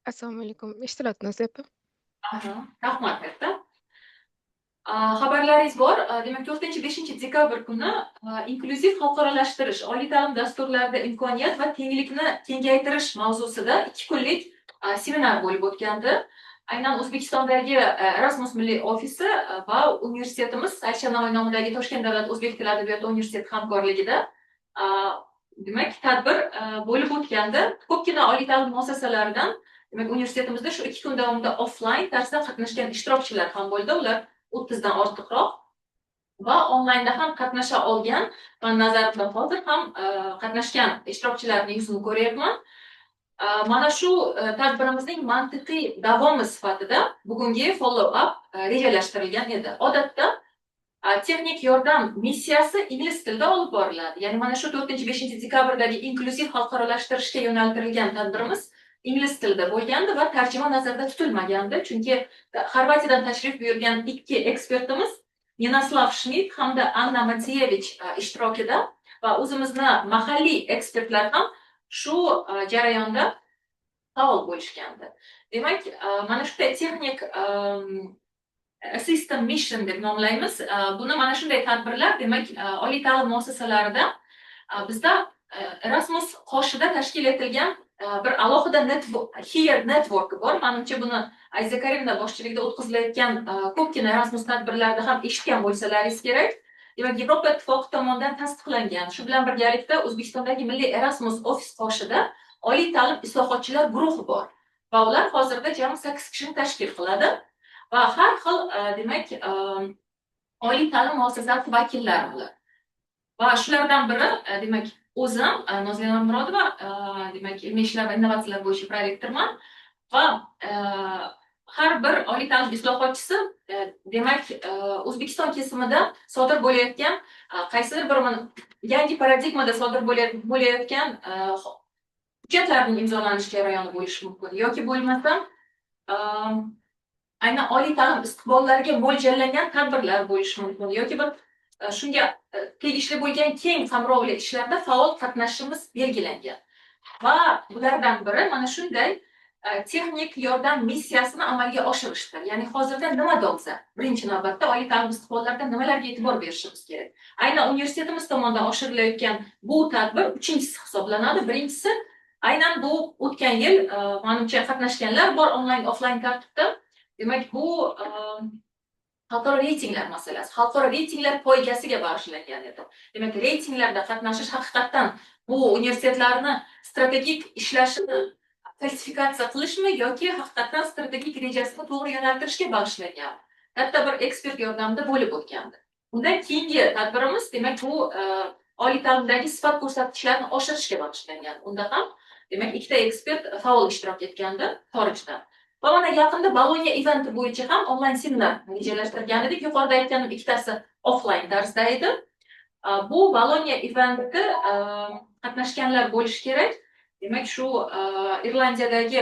Assalomu alaykum. Eshitilyapti Noziba? Aha, rahmat katta. Xabarlaringiz bor. Demak, 4-5 dekabr kuni inklyuziv xalqaralashtirish, oliy ta'lim dasturlarida imkoniyat va tenglikni kengaytirish mavzusida 2 kunlik seminar bo'lib o'tgandi. Aynan O'zbekistondagi Erasmus milliy ofisi va universitetimiz Alisher Navoiy nomidagi Toshkent davlat o'zbek tili adabiyoti universiteti hamkorligida demak, tadbir bo'lib o'tgandi. Ko'pgina oliy ta'lim muassasalaridan, demak, universitetimizda shu 2 kun davomida offline darsda qatnashgan ishtirokchilar ham bo'ldi. Ular 30 dan ortiqroq va onlaynda ham qatnasha olgan va nazarimda hozir ham qatnashgan ishtirokchilarning yuzini ko'ryapman. Mana shu tadbirimizning mantiqiy davomi sifatida bugungi follow up rejalashtirilgan edi. Odatda texnik yordam missiyasi ingliz tilida olib boriladi. Ya'ni mana shu 4-5 dekabrdagi inklyuziv xalqaralashtirishga yo'naltirilgan tadbirimiz ingliz tilida bo'lgandi va tarjima nazarda tutilmagandi, chunki Xorvatiyadan tashrif buyurgan 2 ekspertimiz Ninoslav Schmidt hamda Anna Matsiyevich ishtirokida va o'zimizni mahalliy ekspertlar ham shu jarayonda faol bo'lishgandi. Demak, mana shunday texnik system mission deb nomlaymiz. Buni mana shunday tadbirlar, demak, oliy ta'lim muassasalarida bizda Erasmus qoshida tashkil etilgan bir alohida network bor. Menimcha buni Aziza Karimova boshchiligida o'tkazilayotgan ko'pgina Erasmus tadbirlarida ham eshitgan bo'lsalaringiz kerak. Demak, Yevropa ittifoqi tomonidan tasdiqlangan. Shu bilan birgalikda O'zbekistondagi Milliy Erasmus ofis qoshida oliy ta'lim islohotchilar guruhi bor va ular hozirda jami 8 kishini tashkil qiladi va har xil demak oliy ta'lim muassasasi vakillari ular. Va shulardan biri demak o'zim Nozlina Murodova, demak ilmiy ishlar va innovatsiyalar bo'yicha prorektorman va har bir oliy ta'lim islohotchisi demak O'zbekiston kesimida sodir bo'layotgan qaysidir bir yangi paradigmada sodir bo'layotgan hujjatlarning imzolanish jarayoni bo'lishi mumkin yoki bo'lmasam aynan oliy ta'lim istiqbollariga mo'ljallangan tadbirlar bo'lishi mumkin yoki bir shunga tegishli bo'lgan keng qamrovli ishlarda faol qatnashishimiz belgilangan. Va bulardan biri mana shunday texnik yordam missiyasini amalga oshirishdir. Ya'ni hozirda nima dolzarb? Birinchi navbatda oliy ta'lim istiqbollarida nimalarga e'tibor berishimiz kerak? Aynan universitetimiz tomonidan oshirilayotgan bu tadbir 3-chisi hisoblanadi. Birinchisi aynan bu o'tgan yil menimcha qatnashganlar bor onlayn offlayn tartibda. Demak, bu xalqaro reytinglar masalasi. Xalqaro reytinglar poygasiga bag'ishlangan edi. Demak, reytinglarda qatnashish haqiqatan bu universitetlarni strategik ishlashini klassifikatsiya qilishmi yoki haqiqatan strategik rejasini to'g'ri yo'naltirishga bag'ishlangan. Katta bir ekspert yordamida bo'lib o'tgandi. Undan keyingi tadbirimiz demak bu oliy ta'limdagi sifat ko'rsatkichlarni oshirishga bag'ishlangan. Unda ham demak 2 ta ekspert faol ishtirok etgandi xorijdan. Va mana yaqinda Bologna eventi bo'yicha ham onlayn seminar rejalashtirgan edik. Yuqorida aytganim 2tasi offline darsda edi. Bu Bologna eventi qatnashganlar bo'lishi kerak. Demak, shu Irlandiyadagi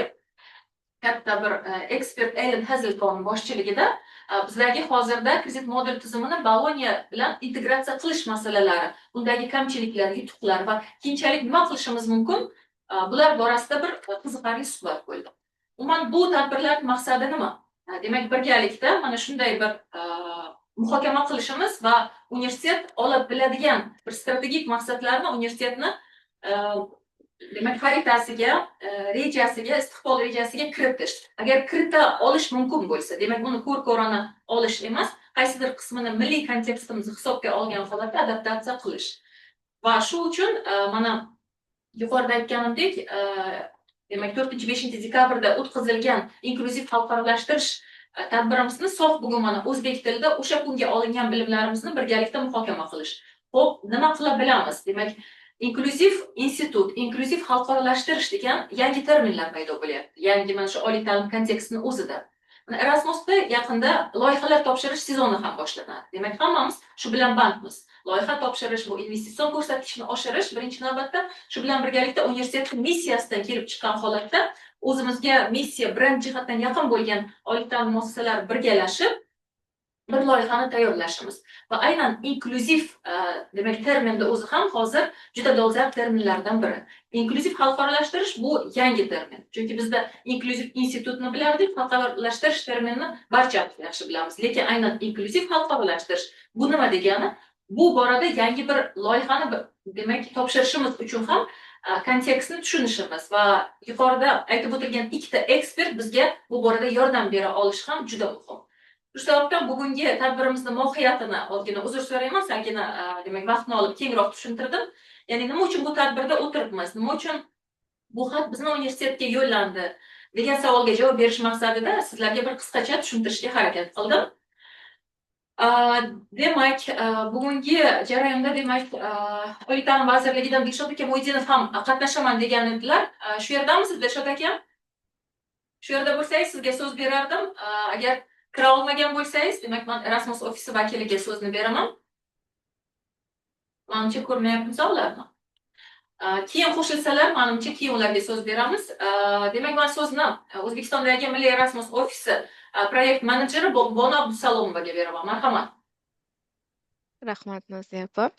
katta bir ekspert Ellen Hazelton boshchiligida bizlarga hozirda kredit model tizimini Bologna bilan integratsiya qilish masalalari, undagi kamchiliklar, yutuqlar va keyinchalik nima qilishimiz mumkin, bular borasida bir qiziqarli suhbat bo'ldi. Umuman bu tadbirlarning maqsadi nima? Demak, birgalikda mana shunday bir muhokama qilishimiz va universitet olib biladigan bir strategik maqsadlarni universitetni demak xaritasiga, rejasiga, istiqbol rejasiga kiritish. Agar kirita olish mumkin bo'lsa, demak buni ko'r-ko'rona olish emas, qaysidir qismini milliy kontekstimizni hisobga olgan holatda adaptatsiya qilish. Va shu uchun mana yuqorida aytganimdek, demak 4-5 dekabrda o'tkazilgan inklyuziv xalqaralashtirish tadbirimizni sof bugun mana o'zbek tilida o'sha kunga olingan bilimlarimizni birgalikda muhokama qilish. Xo'p, nima qila bilamiz? Demak, inklyuziv institut, inklyuziv xalqaralashtirish degan yangi terminlar paydo bo'lyapti. Yangi mana shu oliy ta'lim kontekstining o'zida. Erasmusda yaqinda loyihalar topshirish sezoni ham boshlanadi. Demak, hammamiz shu bilan bandmiz. Loyiha topshirish bu investitsion ko'rsatkichni oshirish birinchi navbatda, shu bilan birgalikda universitet missiyasidan kelib chiqqan holatda o'zimizga missiya brend jihatdan yaqin bo'lgan oliy ta'lim muassasalari birgalashib bir loyihani tayyorlashimiz va aynan inklyuziv demak terminni o'zi ham hozir juda dolzarb terminlardan biri. Inklyuziv xalqaralashtirish bu yangi termin. Chunki bizda inklyuziv institutni bilardik, xalqaralashtirish terminini barchamiz yaxshi bilamiz. Lekin aynan inklyuziv xalqaralashtirish bu nima degani? Bu borada yangi bir loyihani demak topshirishimiz uchun ham kontekstni tushunishimiz va yuqorida aytib o'tilgan ikkita ekspert bizga bu borada yordam bera olishi ham juda muhim. Shu sababdan bugungi tadbirimizni mohiyatini ozgina uzr so'rayman, sangina demak vaqtni olib kengroq tushuntirdim. Ya'ni nima uchun bu tadbirda o'tiribmiz, nima uchun bu xat bizni universitetga yo'llandi degan savolga javob berish maqsadida sizlarga bir qisqacha tushuntirishga harakat qildim. Demak, bugungi jarayonda demak Oliy ta'lim vazirligidan Dilshod aka Mo'ydinov ham qatnashaman degan edilar. Shu yerdamisiz Dilshod aka? Shu yerda bo'lsangiz sizga so'z berardim. Agar kira olmagan bo'lsangiz, demak men Erasmus ofisi vakiliga so'zni beraman. Menimcha ko'rmayapmiz ularni. Keyin qo'shilsalar, menimcha keyin ularga so'z beramiz. Demak, men so'zni O'zbekistondagi Milliy Erasmus ofisi proyekt menejeri Bono Abdusalomovaga beraman. Marhamat. Rahmat Noziya opa.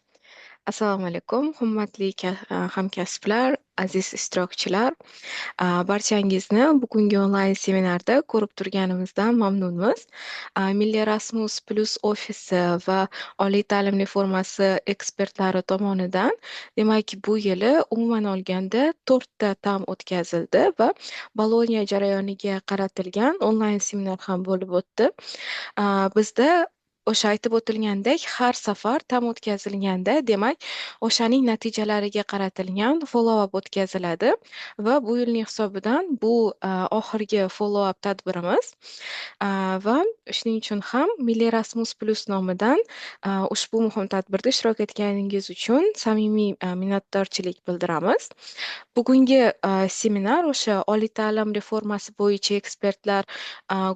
Assalomu alaykum, hurmatli hamkasblar, aziz ishtirokchilar. Barchangizni bugungi onlayn seminarda ko'rib turganimizdan mamnunmiz. Milliy Erasmus Plus ofisi va oliy ta'lim reformasi ekspertlari tomonidan, demak, bu yili umuman olganda 4 ta tam o'tkazildi va Boloniya jarayoniga qaratilgan onlayn seminar ham bo'lib o'tdi. Bizda o'sha aytib o'tilgandek, har safar tam o'tkazilganda, demak, o'shaning natijalariga qaratilgan follow-up o'tkaziladi va bu yilning hisobidan bu oxirgi follow-up tadbirimiz va shuning uchun ham Milliy Erasmus Plus nomidan ushbu muhim tadbirda ishtirok etganingiz uchun samimiy minnatdorchilik bildiramiz. Bugungi seminar o'sha oliy ta'lim reformasi bo'yicha ekspertlar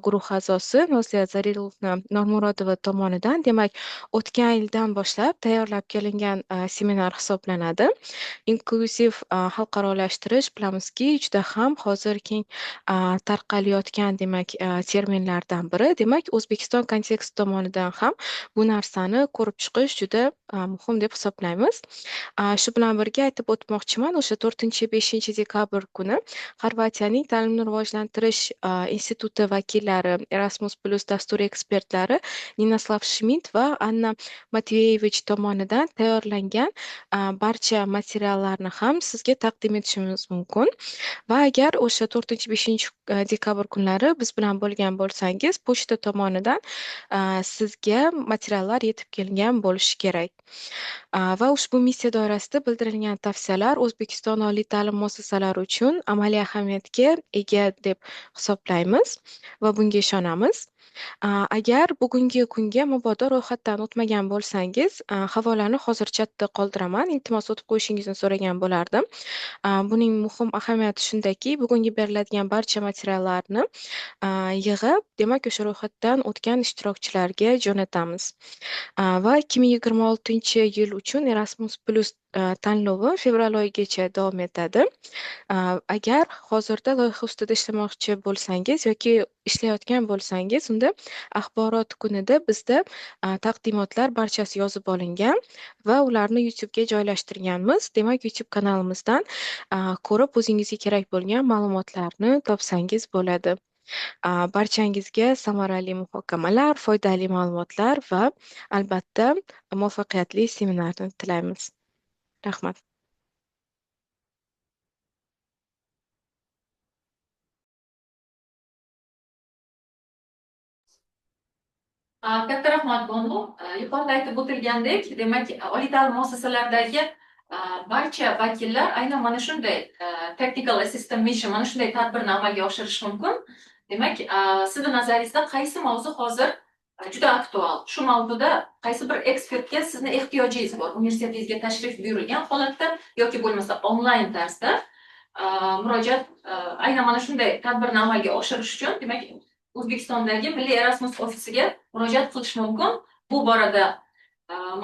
guruhi a'zosi Noziya Zarilovna Normurodova tomonidan, demak, o'tgan yildan boshlab tayyorlab kelingan seminar hisoblanadi. Inklyuziv xalqarolashtirish bilamizki, juda ham hozir keng tarqalayotgan demak terminlardan biri. Demak, O'zbekiston konteksti tomonidan ham bu narsani ko'rib chiqish juda muhim deb hisoblaymiz. Shu bilan birga aytib o'tmoqchiman, o'sha 4-5 dekabr kuni Xorvatiyaning ta'limni rivojlantirish instituti vakillari, Erasmus Plus dasturi ekspertlari Ninoslav Schmidt va Anna Matveyevich tomonidan tayyorlangan barcha materiallarni ham sizga taqdim etishimiz mumkin. Va agar o'sha 4-5 dekabr kunlari biz bilan bo'lgan bo'lsangiz, pochta tomonidan sizga materiallar yetib kelgan bo'lishi kerak. Va ushbu missiya doirasida bildirilgan tavsiyalar O'zbekiston oliy ta'lim muassasalari uchun amaliy ahamiyatga ega deb hisoblaymiz va bunga ishonamiz. Agar bugungi kunga mabodo ro'yxatdan o'tmagan bo'lsangiz, havolani hozir chatda qoldiraman. Iltimos o'tib qo'yishingizni so'ragan bo'lardim. Buning muhim ahamiyati shundaki, bugungi beriladigan barcha materiallarni yig'ib, demak, o'sha ro'yxatdan o'tgan ishtirokchilarga jo'natamiz. Va 2026-yil uchun Erasmus Plus tanlovi fevral oyigacha davom etadi. Agar hozirda loyiha ustida ishlamoqchi bo'lsangiz yoki ishlayotgan bo'lsangiz, unda axborot kunida bizda taqdimotlar barchasi yozib olingan va ularni YouTube'ga joylashtirganmiz. Demak, YouTube kanalimizdan ko'rib o'zingizga kerak bo'lgan ma'lumotlarni topsangiz bo'ladi. Barchangizga samarali muhokamalar, foydali ma'lumotlar va albatta muvaffaqiyatli seminarni tilaymiz. Rahmat. Katta rahmat Bono. Yuqorida aytib o'tilgandek, demak, oliy ta'lim muassasalaridagi barcha vakillar aynan mana shunday tactical assistant mission, mana shunday tadbirni amalga oshirishi mumkin. Demak, sizni nazaringizda qaysi mavzu hozir juda aktual? Shu mavzuda qaysi bir ekspertga sizni ehtiyojingiz bor? Universitetingizga tashrif buyurilgan holatda yoki bo'lmasa onlayn tarzda murojaat aynan mana shunday tadbirni amalga oshirish uchun, demak, O'zbekistondagi Milliy Erasmus ofisiga murojaat qilish mumkin. Bu borada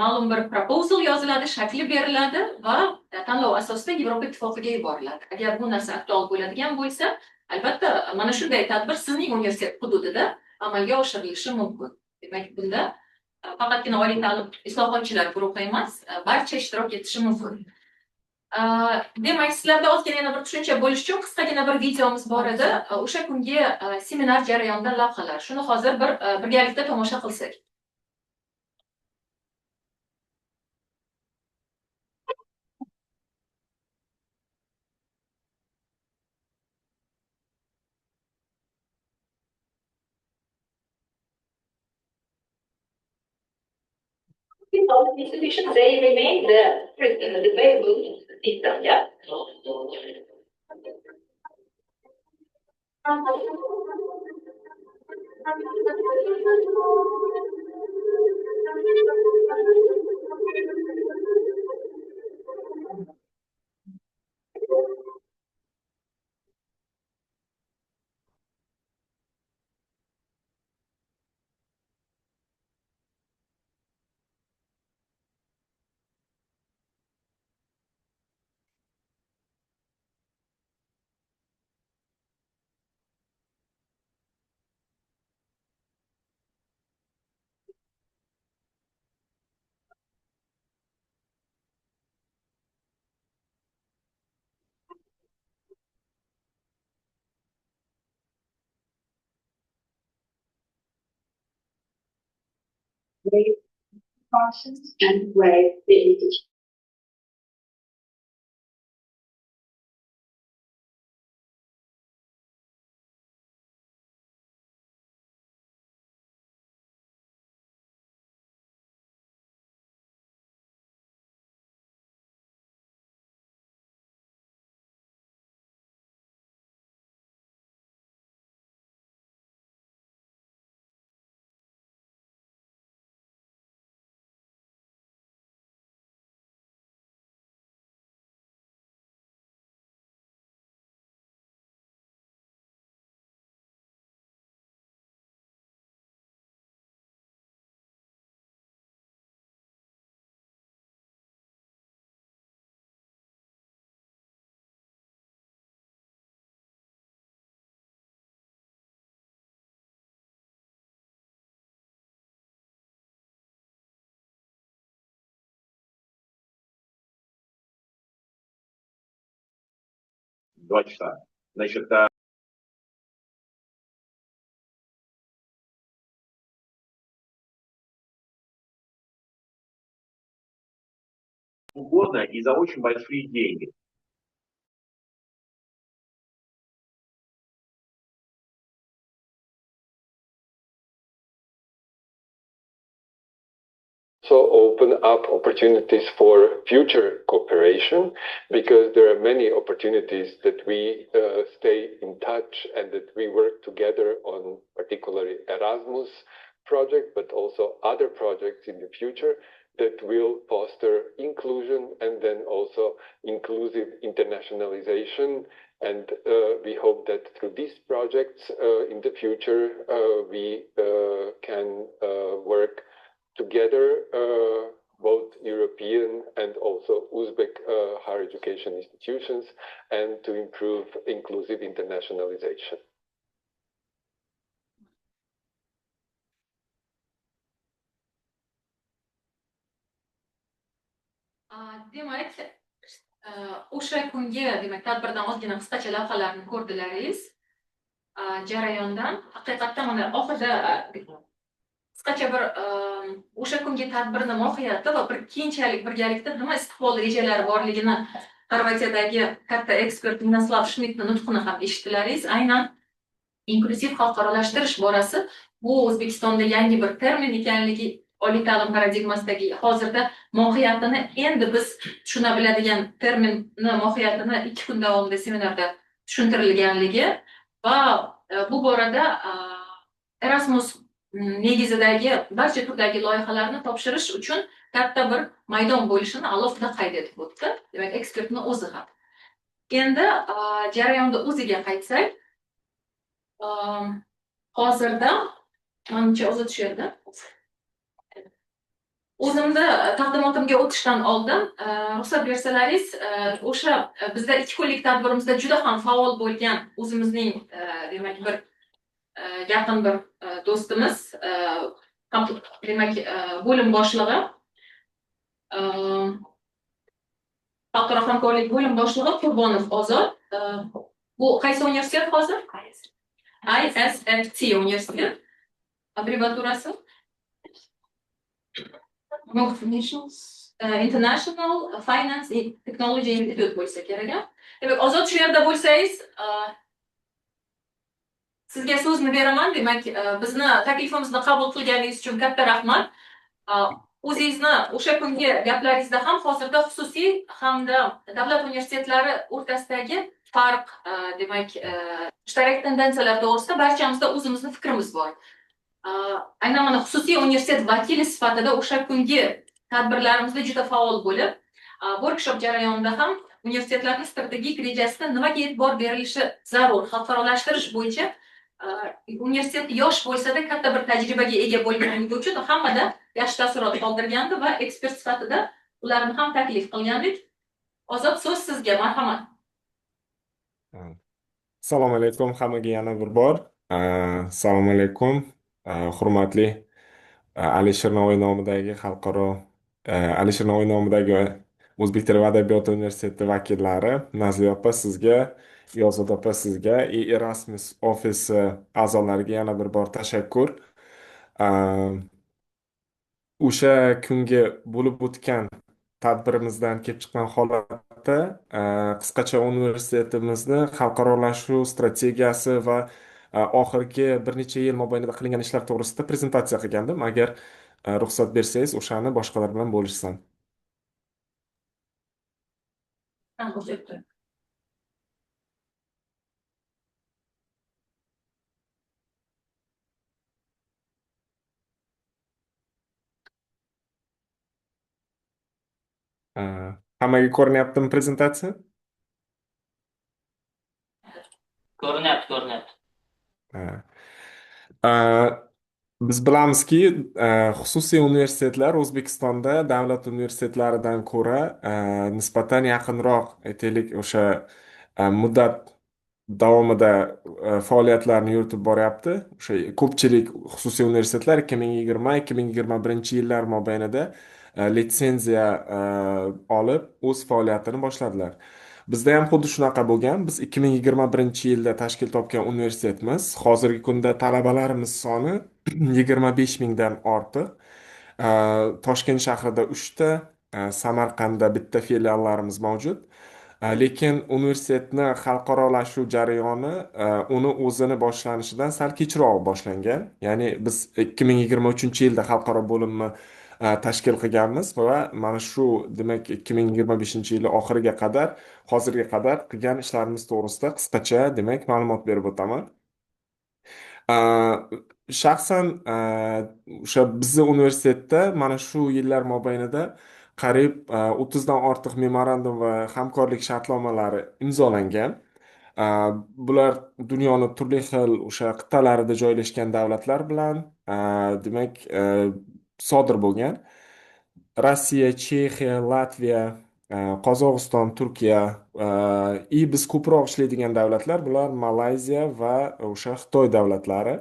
ma'lum bir proposal yoziladi, shakli beriladi va tanlov asosida Yevropa Ittifoqiga yuboriladi. Agar bu narsa aktual bo'ladigan bo'lsa, albatta mana shunday tadbir sizning universitet hududida amalga oshirilishi mumkin. Demak, bunda faqatgina oliy ta'lim islohotchilar guruhi emas, barcha ishtirok etishi mumkin. Demak, sizlarda ozgina yana bir tushuncha bo'lish uchun qisqagina bir videomiz bor edi. O'sha kungi seminar jarayonida lavhalar. Shuni hozir birgalikda tomosha qilsak. All institutions, they remain the variable system, yeah. Wave functions and wave the integer. Два часа. Значит, угодно и за очень большие деньги. So open up opportunities for future cooperation, because there are many opportunities that we stay in touch and that we work together on, particularly Erasmus project, but also other projects in the future that will foster inclusion and then also inclusive internationalization. And we hope that through these projects in the future, we can work together, both European and also Uzbek higher education institutions, and to improve inclusive internationalization. Demak, o'sha kungi tadbirdan ozgina qisqacha lavhalarni ko'rdilaringiz. Jarayondan haqiqatdan mana oxirida qisqacha bir o'sha kungi tadbirni mohiyati va bir keyinchalik birgalikda nima istiqbol rejalari borligini Xorvatiyadagi katta ekspert Minaslav Shmidtni nutqini ham eshitdilaringiz. Aynan inklyuziv xalqarolashtirish borasi bu O'zbekistonda yangi bir termin ekanligi, oliy ta'lim paradigmasidagi hozirda mohiyatini endi biz tushuna biladigan terminni mohiyatini 2 kun davomida seminarda tushuntirilganligi va bu borada Erasmus negizidagi barcha turdagi loyihalarni topshirish uchun katta bir maydon bo'lishini alohida qayd etib o'tdi. Demak, ekspertning o'zi ham. Endi jarayonda o'ziga qaytsak, hozirda menimcha o'zi tushirdi. O'zimni taqdimotimga o'tishdan oldin ruxsat bersalaringiz, o'sha bizda 2 kunlik tadbirimizda juda ham faol bo'lgan o'zimizning demak bir yaqin bir do'stimiz demak, bo'lim boshlig'i, e, xalqaro hamkorlik bo'lim boshlig'i Qurbonov Ozod. Bu qaysi universitet hozir? ISFT universitet. Abbreviaturasi International Finance and Technology Institute bo'lsa kerak. Demak, Ozod shu yerda bo'lsangiz, sizga so'zni beraman. Demak, bizni taklifimizni qabul qilganingiz uchun katta rahmat. O'zingizni o'sha kungi gaplaringizda ham hozirda xususiy hamda davlat universitetlari o'rtasidagi farq, demak, ishtarak tendensiyalar to'g'risida barchamizda o'zimizning fikrimiz bor. Aynan mana xususiy universitet vakili sifatida o'sha kungi tadbirlarimizda juda faol bo'lib, workshop jarayonida ham universitetlarning strategik rejasida nimaga e'tibor berilishi zarur, xalqarolashtirish bo'yicha universitet yosh bo'lsa-da katta bir tajribaga ega bo'lganligi uchun hammada yaxshi taassurot qoldirgandi va ekspert sifatida ularni ham taklif qilgandik. Ozod, so'z sizga, marhamat. Assalomu alaykum hammaga yana bir bor. Assalomu alaykum hurmatli Alisher Navoiy nomidagi Alisher Navoiy nomidagi O'zbek tili va adabiyoti universiteti vakillari, Nazli opa sizga, Yozod opa sizga, Erasmus ofisi a'zolariga yana bir bor tashakkur. O'sha kungi bo'lib o'tgan tadbirimizdan kelib chiqqan holatda qisqacha universitetimizni xalqarolashuv strategiyasi va oxirgi bir necha yil mobaynida qilingan ishlar to'g'risida prezentatsiya qilgandim. Agar ruxsat bersangiz, o'shani boshqalar bilan bo'lishsam. Hammaga ko'rinyaptimi prezentatsiya? Ko'rinyapti. Biz bilamizki, xususiy universitetlar O'zbekistonda davlat universitetlaridan ko'ra nisbatan yaqinroq, aytaylik, o'sha muddat davomida faoliyatlarni yuritib boryapti. O'sha ko'pchilik xususiy universitetlar 2020-2021 yillar mobaynida litsenziya olib o'z faoliyatini boshladilar. Bizda ham xuddi shunaqa bo'lgan. Biz 2021-yilda tashkil topgan universitetimiz. Hozirgi kunda talabalarimiz soni 25 mingdan ortiq. Toshkent shahrida 3 ta, Samarqandda bitta filiallarimiz mavjud. Lekin universitetni xalqarolashuv jarayoni uni o'zini boshlanishidan sal kechroq boshlangan. Ya'ni biz 2023-yilda xalqaro bo'limni tashkil qilganmiz va mana shu, demak, 2025-yil oxiriga qadar, hozirga qadar qilgan ishlarimiz to'g'risida qisqacha, demak, ma'lumot berib o'taman. Shaxsan o'sha bizni universitetda mana shu yillar mobaynida qariyb 30 dan ortiq memorandum va hamkorlik shartnomalari imzolangan. Bular dunyoning turli xil o'sha qit'alarida joylashgan davlatlar bilan demak sodir bo'lgan. Rossiya, Chexiya, Latviya, Qozog'iston, Turkiya, biz ko'proq ishlaydigan davlatlar bular Malayziya va o'sha Xitoy davlatlari.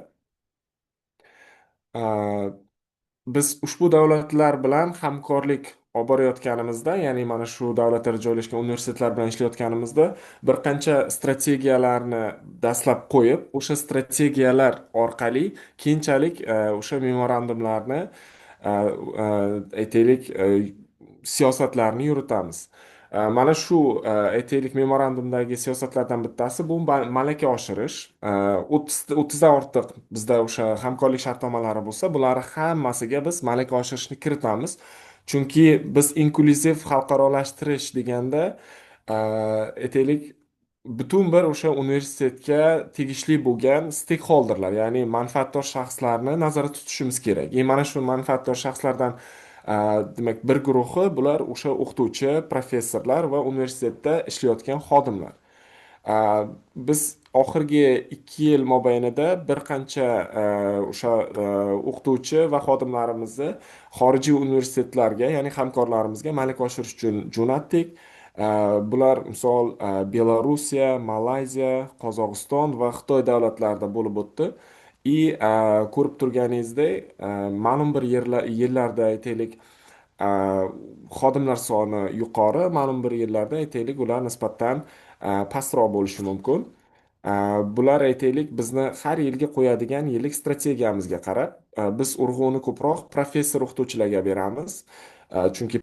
Biz ushbu davlatlar bilan hamkorlik olib borayotganimizda, ya'ni mana shu davlatlarda joylashgan universitetlar bilan ishlayotganimizda bir qancha strategiyalarni dastlab qo'yib, o'sha strategiyalar orqali keyinchalik o'sha memorandumlarni, aytaylik, siyosatlarni yuritamiz. Mana shu aytaylik memorandumdagi siyosatlardan bittasi bu malaka oshirish. 30 dan ortiq bizda o'sha hamkorlik shartnomalari bo'lsa, bular hammasiga biz malaka oshirishni kiritamiz. Chunki biz inklyuziv xalqarolashtirish deganda aytaylik butun bir o'sha universitetga tegishli bo'lgan stakeholderlar, ya'ni manfaatdor shaxslarni nazarda tutishimiz kerak. Mana shu manfaatdor shaxslardan demak bir guruhi bular o'sha o'qituvchi, professorlar va universitetda ishlayotgan xodimlar. Biz oxirgi 2 yil mobaynida bir qancha o'sha o'qituvchi va xodimlarimizni xorijiy universitetlarga, ya'ni hamkorlarimizga malaka oshirish uchun jo'natdik. Bular misol Belorussiya, Malayziya, Qozog'iston va Xitoy davlatlarida bo'lib o'tdi. ko'rib turganingizdek, ma'lum bir yillarda aytaylik, a, xodimlar soni yuqori, ma'lum bir yillarda aytaylik ular nisbatan pastroq bo'lishi mumkin. Bular aytaylik bizni har yilgi qo'yadigan yillik strategiyamizga qarab, biz urg'uni ko'proq professor o'qituvchilarga beramiz. Chunki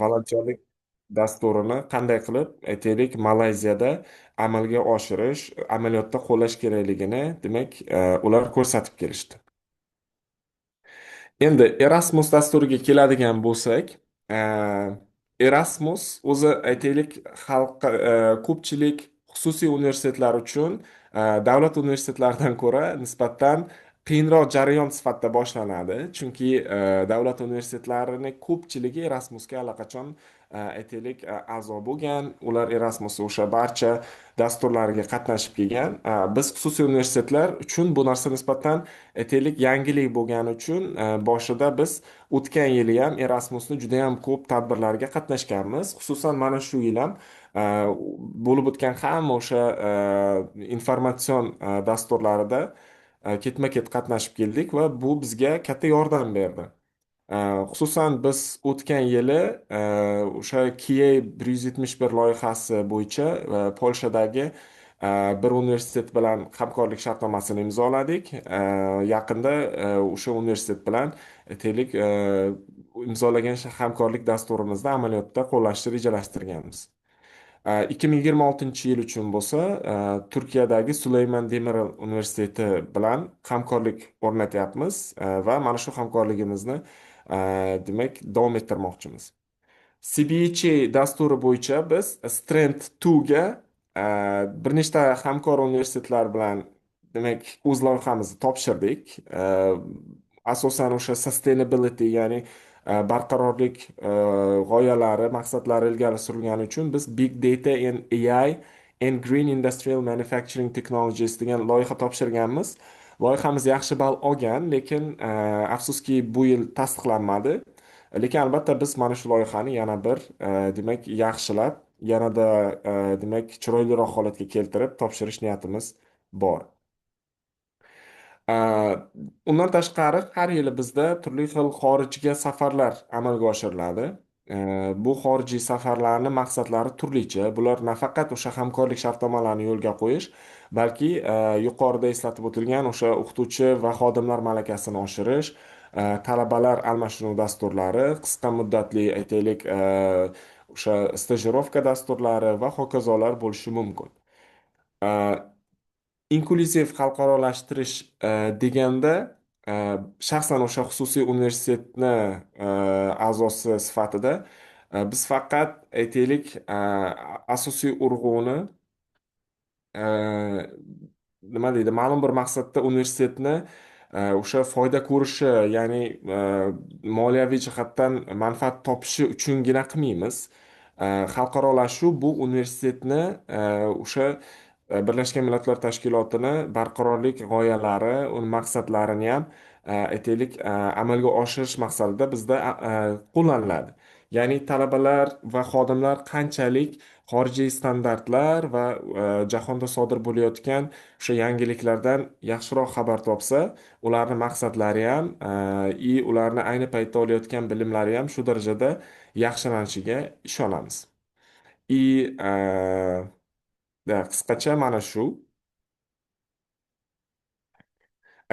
volontyorlik dasturini qanday qilib aytaylik Malayziyada amalga oshirish, amaliyotda qo'llash kerakligini, demak, ular ko'rsatib kelishdi. Endi Erasmus dasturiga keladigan bo'lsak, eh, Erasmus o'zi aytaylik ko'pchilik xususiy universitetlar uchun davlat universitetlaridan ko'ra nisbatan qiyinroq jarayon sifatida boshlanadi. Chunki davlat universitetlarining ko'pchiligi Erasmusga allaqachon aytaylik a'zo bo'lgan, ular Erasmus o'sha barcha dasturlariga qatnashib kelgan. Biz xususiy universitetlar uchun bu narsa nisbatan aytaylik yangilik bo'lgani uchun boshida biz o'tgan yili ham Erasmusni juda ham ko'p tadbirlarga qatnashganmiz. Xususan mana shu yil ham e, bo'lib o'tgan hamma o'sha informatsion dasturlarida ketma-ket qatnashib keldik va bu bizga katta yordam berdi. Xususan biz o'tgan yili o'sha KIA 171 loyihasi bo'yicha Polshadagi bir universitet bilan hamkorlik shartnomasini imzoladik. Yaqinda o'sha universitet bilan aytaylik imzolagan hamkorlik dasturimizni amaliyotda qo'llashni rejalashtirganmiz. 2026 yil uchun bo'lsa, Turkiyadagi Süleyman Demirel universiteti bilan hamkorlik o'rnatyapmiz va mana shu hamkorligimizni demak davom ettirmoqchimiz. CBHE dasturi bo'yicha biz Strength 2 ga bir nechta hamkor universitetlar bilan demak o'z loyihamizni topshirdik. Asosan o'sha sustainability, ya'ni barqarorlik g'oyalari, maqsadlari ilgari surilgani uchun biz Big Data and AI and Green Industrial Manufacturing Technologies degan loyiha topshirganmiz. Loyihamiz yaxshi ball olgan, lekin afsuski bu yil tasdiqlanmadi. Lekin albatta biz mana shu loyihani yana bir demak yaxshilab, yanada demak chiroyliroq holatga keltirib topshirish niyatimiz bor. Undan tashqari har yili bizda turli xil xorijga safarlar amalga oshiriladi. Bu xorijiy safarlarni maqsadlari turlicha. Bular nafaqat o'sha hamkorlik shartnomalarini yo'lga qo'yish, balki yuqorida eslatib o'tilgan o'sha o'qituvchi va xodimlar malakasini oshirish, talabalar almashinuv dasturlari, qisqa muddatli aytaylik o'sha stajirovka dasturlari va hokazolar bo'lishi mumkin. Inklyuziv xalqarolashtirish deganda shaxsan o'sha xususiy universitetni a'zosi sifatida biz faqat aytaylik asosiy urg'uni nima deydi, ma'lum bir maqsadda universitetni o'sha foyda ko'rishi, ya'ni moliyaviy jihatdan manfaat topishi uchungina qilmaymiz. Xalqarolashuv bu universitetni o'sha Birlashgan Millatlar Tashkilotini barqarorlik g'oyalari, uni maqsadlarini ham aytaylik amalga oshirish maqsadida bizda qo'llaniladi. Ya'ni talabalar va xodimlar qanchalik xorijiy standartlar va jahonda sodir bo'layotgan o'sha yangiliklardan yaxshiroq xabar topsa, ularni maqsadlari ham ularni ayni paytda olayotgan bilimlari ham shu darajada yaxshilanishiga ishonamiz. Qisqacha mana shu.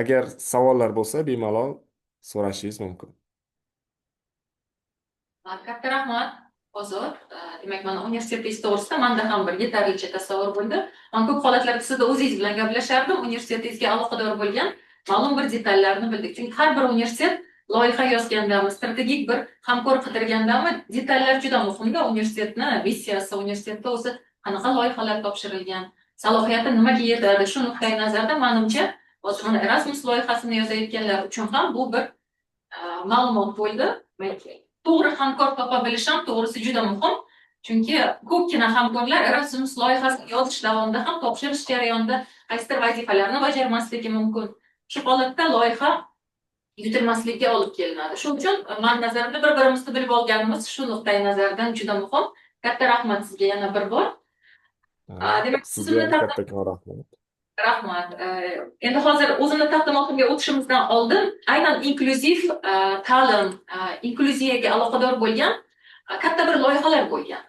Agar savollar bo'lsa, bemalol so'rashingiz mumkin. Katta rahmat, Ozod. Demak, mana universitetingiz to'g'risida menda ham bir yetarlicha tasavvur bo'ldi. Men ko'p holatlarda sizda o'zingiz bilan gaplashardim, universitetingizga aloqador bo'lgan ma'lum bir detallarni bildik. Chunki har bir universitet loyiha yozgandami, strategik bir hamkor qidirgandami, detallar juda muhimda. Universitetni missiyasi, universitetda o'zi qanaqa loyihalar topshirilgan, salohiyati nimaga yetadi, shu nuqtai nazarda menimcha hozir mana Erasmus loyihasini yozayotganlar uchun ham bu bir ma'lumot bo'ldi. To'g'ri hamkor topa bilish ham to'g'risi juda muhim. Chunki ko'pgina hamkorlar Erasmus loyihasini yozish davomida ham topshirish jarayonida qaysidir vazifalarni bajarmasligi mumkin. Shu holatda loyiha yutilmaslikka olib kelinadi. Shuning uchun men nazarimda bir-birimizni bilib olganimiz shu nuqtai nazardan juda muhim. Katta rahmat sizga yana bir bor. Demak, Sizga ham kattakon rahmat. Rahmat. Endi hozir o'zimni taqdimotimga o'tishimizdan oldin aynan inklyuziv ta'lim, inklyuziyaga aloqador bo'lgan katta bir loyihalar bo'lgan.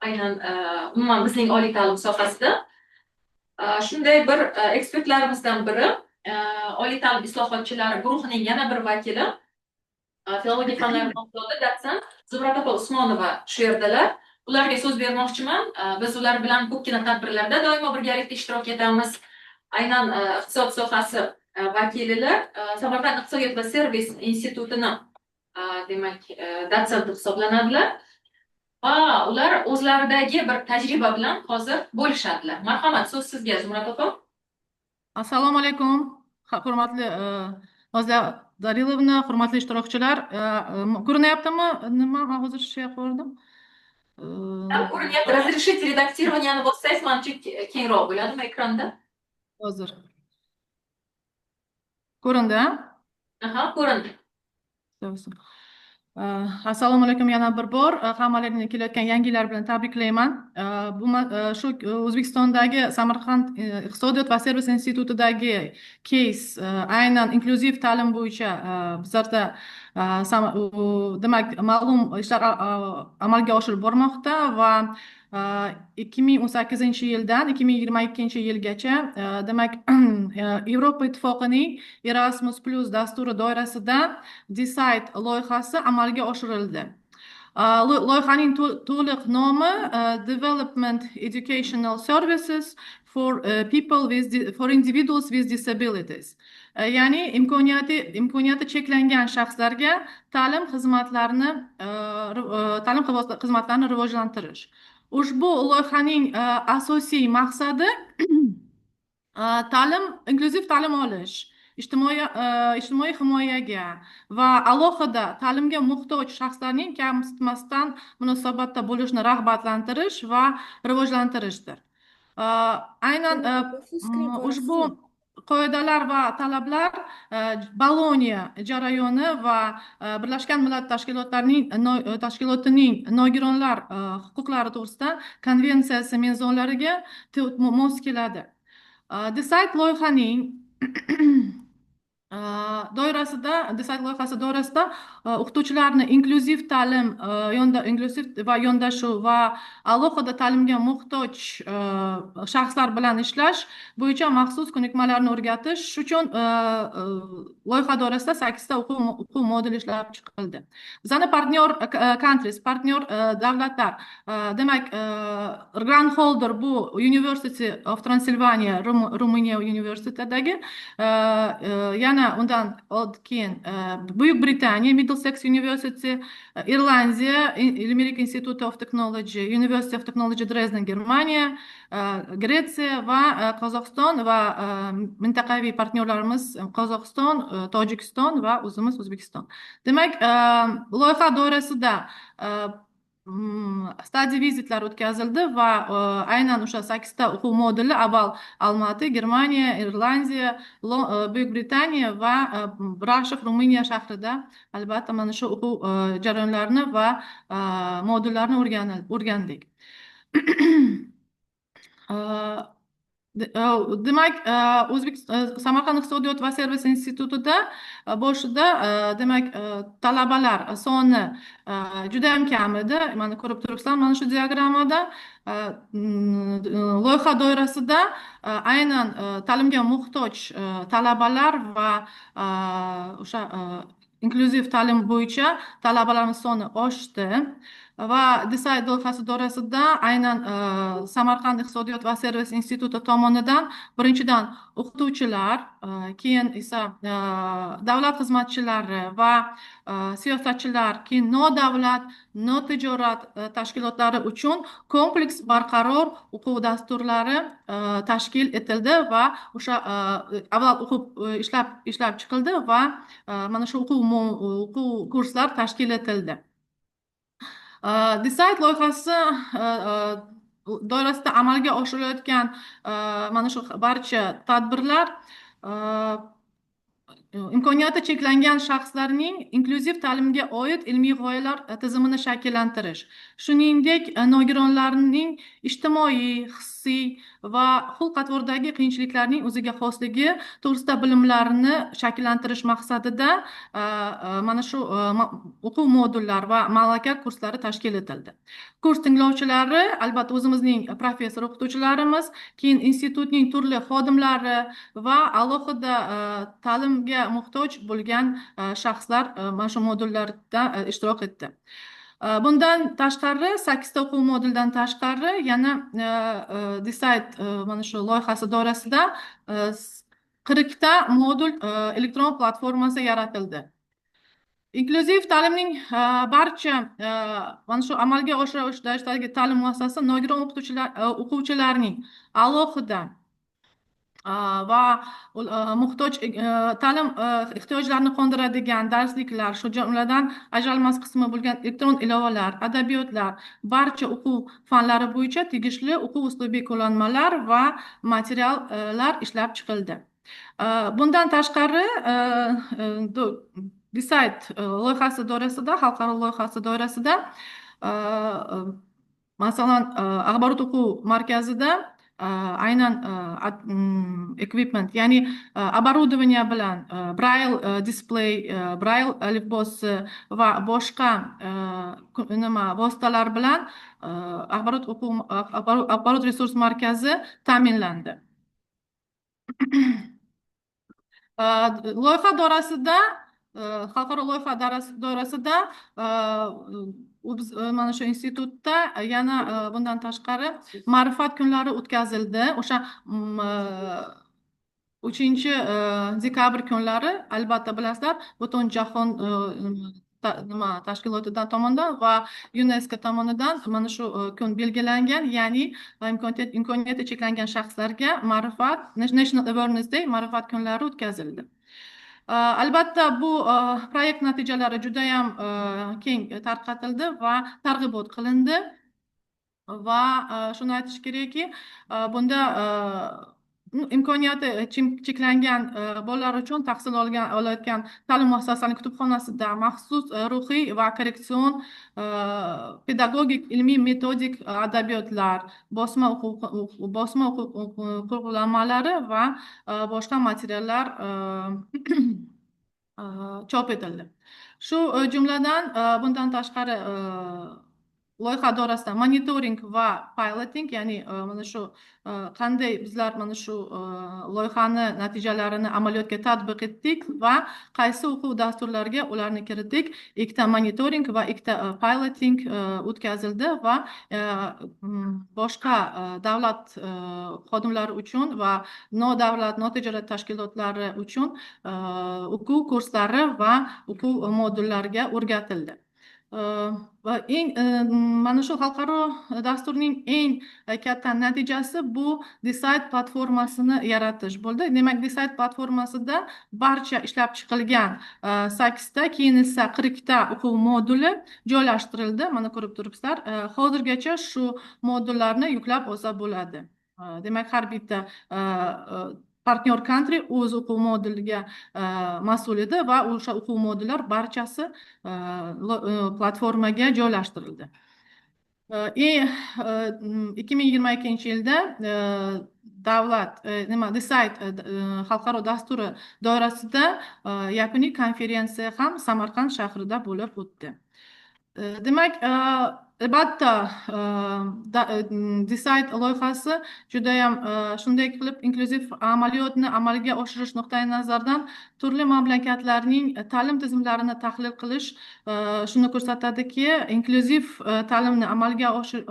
Aynan umuman bizning oliy ta'lim sohasida shunday bir ekspertlarimizdan biri oliy ta'lim islohotchilari guruhining yana bir vakili filologiya fanlari nomzodi dotsent Zumrad opa Usmonova shu yerdalar. Ularga so'z bermoqchiman. Biz ular bilan ko'pgina tadbirlarda doimo birgalikda ishtirok etamiz. Aynan iqtisod sohasi vakililar Samarqand iqtisodiyot va servis institutini demak dotsenti hisoblanadilar. Va ular o'zlaridagi bir tajriba bilan hozir bo'lishadilar. Marhamat, so'z sizga Zumrad opa. Assalomu alaykum, hurmatli Nozla Darilovna, hurmatli ishtirokchilar. Ko'rinyaptimi? Nima hozir shay qildim? Ko'rinyapti. Разрешить redaktirованiyani bossangiz, menimcha kengroq bo'ladimi ekranda? Hozir. Ko'rindi, ha? Aha, ko'rindi. Assalomu alaykum yana bir bor. Hammalarni kelayotgan yangi yillar bilan tabriklayman. Bu shu O'zbekistondagi Samarqand iqtisodiyot va servis institutidagi case aynan inklyuziv ta'lim bo'yicha bizlarda demak ma'lum ishlar amalga oshirib bormoqda va 2018-yildan 2022-yilgacha demak Yevropa Ittifoqining Erasmus Plus dasturi doirasida Decide loyihasi amalga oshirildi. Loyihaning to'liq nomi Development Educational Services for individuals with disabilities. Ya'ni imkoniyati cheklangan shaxslarga ta'lim xizmatlarini rivojlantirish. Ushbu loyihaning asosiy maqsadi inklyuziv ta'lim olish, ijtimoiy himoyaga va alohida ta'limga muhtoj shaxslarning kamsitmasdan munosabatda bo'lishni rag'batlantirish va rivojlantirishdir. Aynan ushbu qoidalar va talablar Boloniya jarayoni va Birlashgan Millat Tashkilotining nogironlar huquqlari to'g'risida konvensiyasi mezonlariga mos keladi. Decide loyihaning loyihasi doirasida o'qituvchilarni inklyuziv ta'lim, inklyuziv va yondashuv va alohida ta'limga muhtoj shaxslar bilan ishlash bo'yicha maxsus ko'nikmalarni o'rgatish uchun loyiha doirasida 8 ta o'quv moduli ishlab chiqildi. Bizning partnyor davlatlar, demak grant holder bu University of Transylvania, Ruminiya universitetidagi, yana undan keyin Buyuk Britaniya, Middlesex University, Irlandiya, Limerick Institute of Technology, University of Technology Dresden, Germaniya, Gretsiya va Qozog'iston va mintaqaviy partnyorlarimiz Qozog'iston, Tojikiston va o'zimiz O'zbekiston. Demak, loyiha doirasida study vizitlar o'tkazildi va aynan o'sha 8 ta o'quv moduli avval Almaty, Germaniya, Irlandiya, Buyuk Britaniya va Brashov, Ruminiya shahrida albatta mana shu o'quv jarayonlarini va modullarini o'rgandik. Demak, Samarqand iqtisodiyot va servis institutida boshida demak talabalar soni juda ham kam edi. Mana ko'rib turibsizlar, mana shu diagrammada loyiha doirasida aynan ta'limga muhtoj talabalar va o'sha inklyuziv ta'lim bo'yicha talabalarimiz soni oshdi. va Decide loyihasi doirasida aynan Samarqand iqtisodiyot va servis instituti tomonidan birinchidan o'qituvchilar, keyin esa davlat xizmatchilari va siyosatchilar, keyin nodavlat, notijorat tashkilotlari uchun kompleks barqaror o'quv dasturlari tashkil etildi va o'sha avval o'qib ishlab chiqildi va mana shu o'quv kurslar tashkil etildi. Decide loyihasi doirasida amalga oshirilayotgan mana shu barcha tadbirlar imkoniyati cheklangan shaxslarning inklyuziv ta'limga oid ilmiy g'oyalar tizimini shakllantirish, shuningdek nogironlarning ijtimoiy, hissiy va xulq-atvordagi qiyinchiliklarning o'ziga xosligi to'g'risida bilimlarini shakllantirish maqsadida mana shu o'quv modullar va malaka kurslari tashkil etildi. Kurs tinglovchilari albatta o'zimizning professor o'qituvchilarimiz, keyin institutning turli xodimlari va alohida ta'limga muhtoj bo'lgan shaxslar mana shu modullarda ishtirok etdi. Bundan tashqari 8 ta o'quv modulidan tashqari yana Decide mana shu loyihasi doirasida 40 ta modul elektron platformasi yaratildi. Inklyuziv ta'limning barcha mana shu amalga oshirishdagi ta'lim muassasasi nogiron o'quvchilarning alohida va muhtoj ta'lim ehtiyojlarini qondiradigan darsliklar, shu jumladan ajralmas qismi bo'lgan elektron ilovalar, adabiyotlar, barcha o'quv fanlari bo'yicha tegishli o'quv uslubiy qo'llanmalar va materiallar ishlab chiqildi. Bundan tashqari Decide loyihasi doirasida, xalqaro loyihasi doirasida masalan axborot o'quv markazida aynan equipment, ya'ni оборудование bilan braille display, braille alifbosi va boshqa vositalar bilan axborot resurs markazi ta'minlandi. Loyiha doirasida, xalqaro loyiha doirasida mana shu institutda yana bundan tashqari ma'rifat kunlari o'tkazildi. O'sha 3-dekabr kunlari, albatta bilasizlar, butun jahon tashkilotidan tomonidan va UNESCO tomonidan mana shu kun belgilangan, ya'ni imkoniyati cheklangan shaxslarga ma'rifat National Awareness Day ma'rifat kunlari o'tkazildi. Albatta bu proyekt natijalari juda ham keng tarqatildi va targ'ibot qilindi va shuni aytish kerakki, bunda imkoniyati cheklangan bolalar uchun tahsil olayotgan ta'lim muassasalarining kutubxonasida maxsus ruhiy va korreksion pedagogik ilmiy metodik adabiyotlar, bosma qo'llanmalari va boshqa materiallar chop etildi. Shu jumladan bundan tashqari loyiha doirasida monitoring va piloting, ya'ni mana shu qanday bizlar mana shu loyihani natijalarini amaliyotga tatbiq etdik va qaysi o'quv dasturlariga ularni kiritdik. 2 ta monitoring va 2 ta piloting o'tkazildi va boshqa davlat xodimlari uchun va nodavlat, notijorat tashkilotlari uchun o'quv kurslari va o'quv modullariga o'rgatildi. Va mana shu xalqaro dasturning eng katta natijasi bu Decide platformasini yaratish bo'ldi. Demak, Decide platformasida barcha ishlab chiqilgan 8 ta, keyin esa 40 ta o'quv moduli joylashtirildi. Mana ko'rib turibsizlar. Hozirgacha shu modullarni yuklab olsa bo'ladi. Demak, har bitta partner country o'z o'quv moduliga mas'ul edi va o'sha o'quv modullar barchasi platformaga joylashtirildi. 2022-yilda davlat Decide xalqaro dasturi doirasida yakuniy konferensiya ham Samarqand shahrida bo'lib o'tdi. Demak, Albatta, Decide loyihasi judayam shunday qilib inklyuziv amaliyotni amalga oshirish nuqtai nazaridan turli mamlakatlarning ta'lim tizimlarini tahlil qilish shuni ko'rsatadiki, inklyuziv ta'limni amalga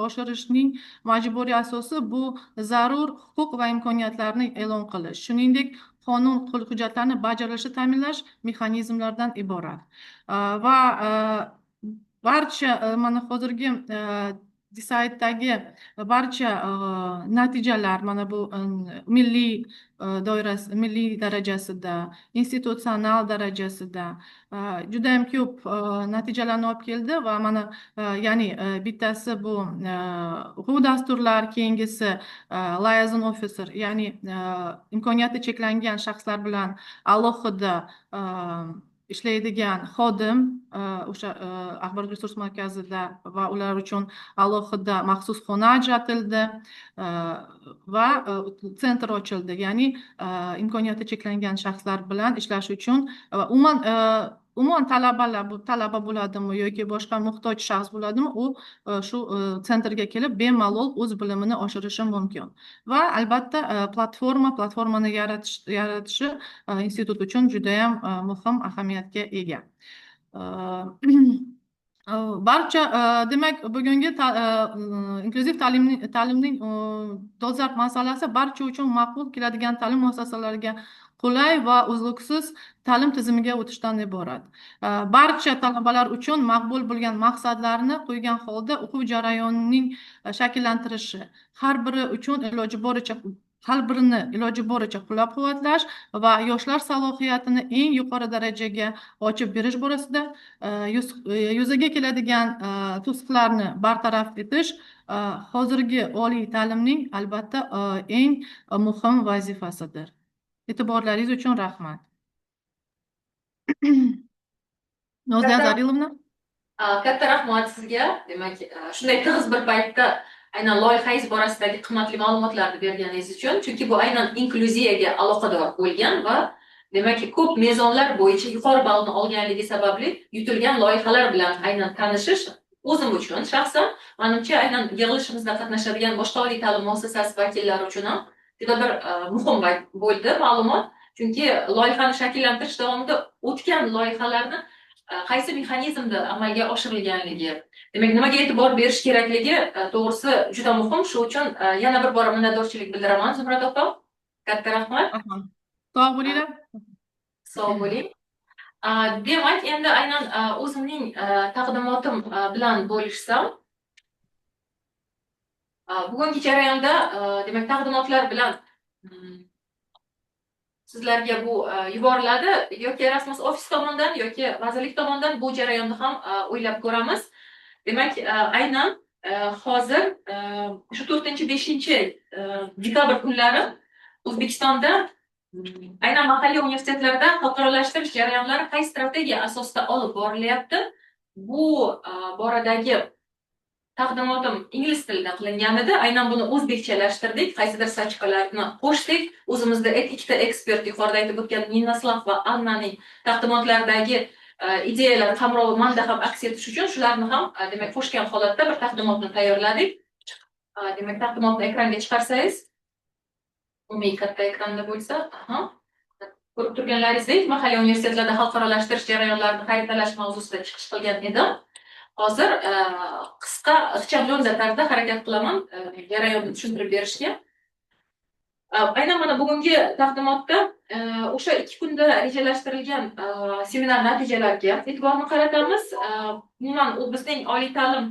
oshirishning majburiy asosi bu zarur huquq va imkoniyatlarni e'lon qilish, shuningdek qonun hujjatlarni bajarilishi ta'minlash mexanizmlaridan iborat. Va barcha mana hozirgi Decide'dagi barcha natijalar mana bu milliy doirasi, milliy darajasida, institutsional darajasida juda ham ko'p natijalarni olib keldi va mana ya'ni bittasi bu o'quv dasturlar, keyingisi liaison officer, ya'ni imkoniyati cheklangan shaxslar bilan alohida ishlaydigan xodim o'sha axborot resurs markazida va ular uchun alohida maxsus xona ajratildi va sentr ochildi, ya'ni imkoniyati cheklangan shaxslar bilan ishlash uchun umuman talabalar, bu talaba bo'ladimi yoki boshqa muhtoj shaxs bo'ladimi, u shu sentrga kelib bemalol o'z bilimini oshirishi mumkin. Va albatta platformani yaratishi institut uchun judayam muhim ahamiyatga ega. Barcha demak bugungi inklyuziv ta'limning dolzarb masalasi barcha uchun ma'qul keladigan ta'lim muassasalariga qulay va uzluksiz ta'lim tizimiga o'tishdan iborat. Barcha talabalar uchun maqbul bo'lgan maqsadlarni qo'ygan holda o'quv jarayonining shakllantirishi, har birini iloji boricha qo'llab-quvvatlash va yoshlar salohiyatini eng yuqori darajaga ochib berish borasida yuzaga keladigan to'siqlarni bartaraf etish hozirgi oliy ta'limning albatta eng muhim vazifasidir. E'tiborlaringiz uchun rahmat. Noziya Zarilovna. Katta rahmat sizga. Demak, shunday tig'iz bir paytda aynan loyihangiz borasidagi qimmatli ma'lumotlarni berganingiz uchun, chunki bu aynan inklyuziyaga aloqador bo'lgan va demak, ko'p mezonlar bo'yicha yuqori ballni olganligi sababli yutilgan loyihalar bilan aynan tanishish o'zim uchun shaxsan, menimcha aynan yig'ilishimizda qatnashadigan boshqa oliy ta'lim muassasasi vakillari uchun ham juda bir muhim bo'ldi ma'lumot. Chunki loyihani shakllantirish davomida o'tgan loyihalarni qaysi mexanizmda amalga oshirilganligi, demak nimaga e'tibor berish kerakligi to'g'risi juda muhim. Shu uchun yana bir bora minnatdorchilik bildiraman Zumrad opa. Katta rahmat. Sog' bo'linglar. Sog' bo'ling. Demak, endi aynan o'zimning taqdimotim bilan bo'lishsam, bugungi jarayonda demak taqdimotlar bilan sizlarga bu yuboriladi yoki Erasmus ofis tomonidan yoki vazirlik tomonidan bu jarayonni ham o'ylab ko'ramiz. Demak, aynan hozir shu 4-5 dekabr kunlari O'zbekistonda aynan mahalliy universitetlarda xalqarolashtirish jarayonlari qay strategiya asosida olib borilyapti? Bu boradagi taqdimotim ingliz tilida qilingan edi. Aynan buni o'zbekchalashtirdik, qaysidir sachqalarni qo'shdik. O'zimizda ikkita ekspert, yuqorida aytib o'tgan Ninaslav va Annaning taqdimotlaridagi ideyalar qamrovi manda ham aks etish uchun shularni ham demak qo'shgan holatda bir taqdimotni tayyorladik. Demak, taqdimotni ekranga chiqarsangiz, umumiy katta ekranda bo'lsa, ko'rib turganlaringizdek, mahalliy universitetlarda xalqarolashtirish jarayonlarini xaritalash mavzusida chiqish qilgan edim. Hozir qisqa ixchamlonda tarzda harakat qilaman jarayonni tushuntirib berishga. Aynan mana bugungi taqdimotda o'sha 2 kunda rejalashtirilgan seminar natijalariga e'tiborni qaratamiz. Umuman bizning oliy ta'lim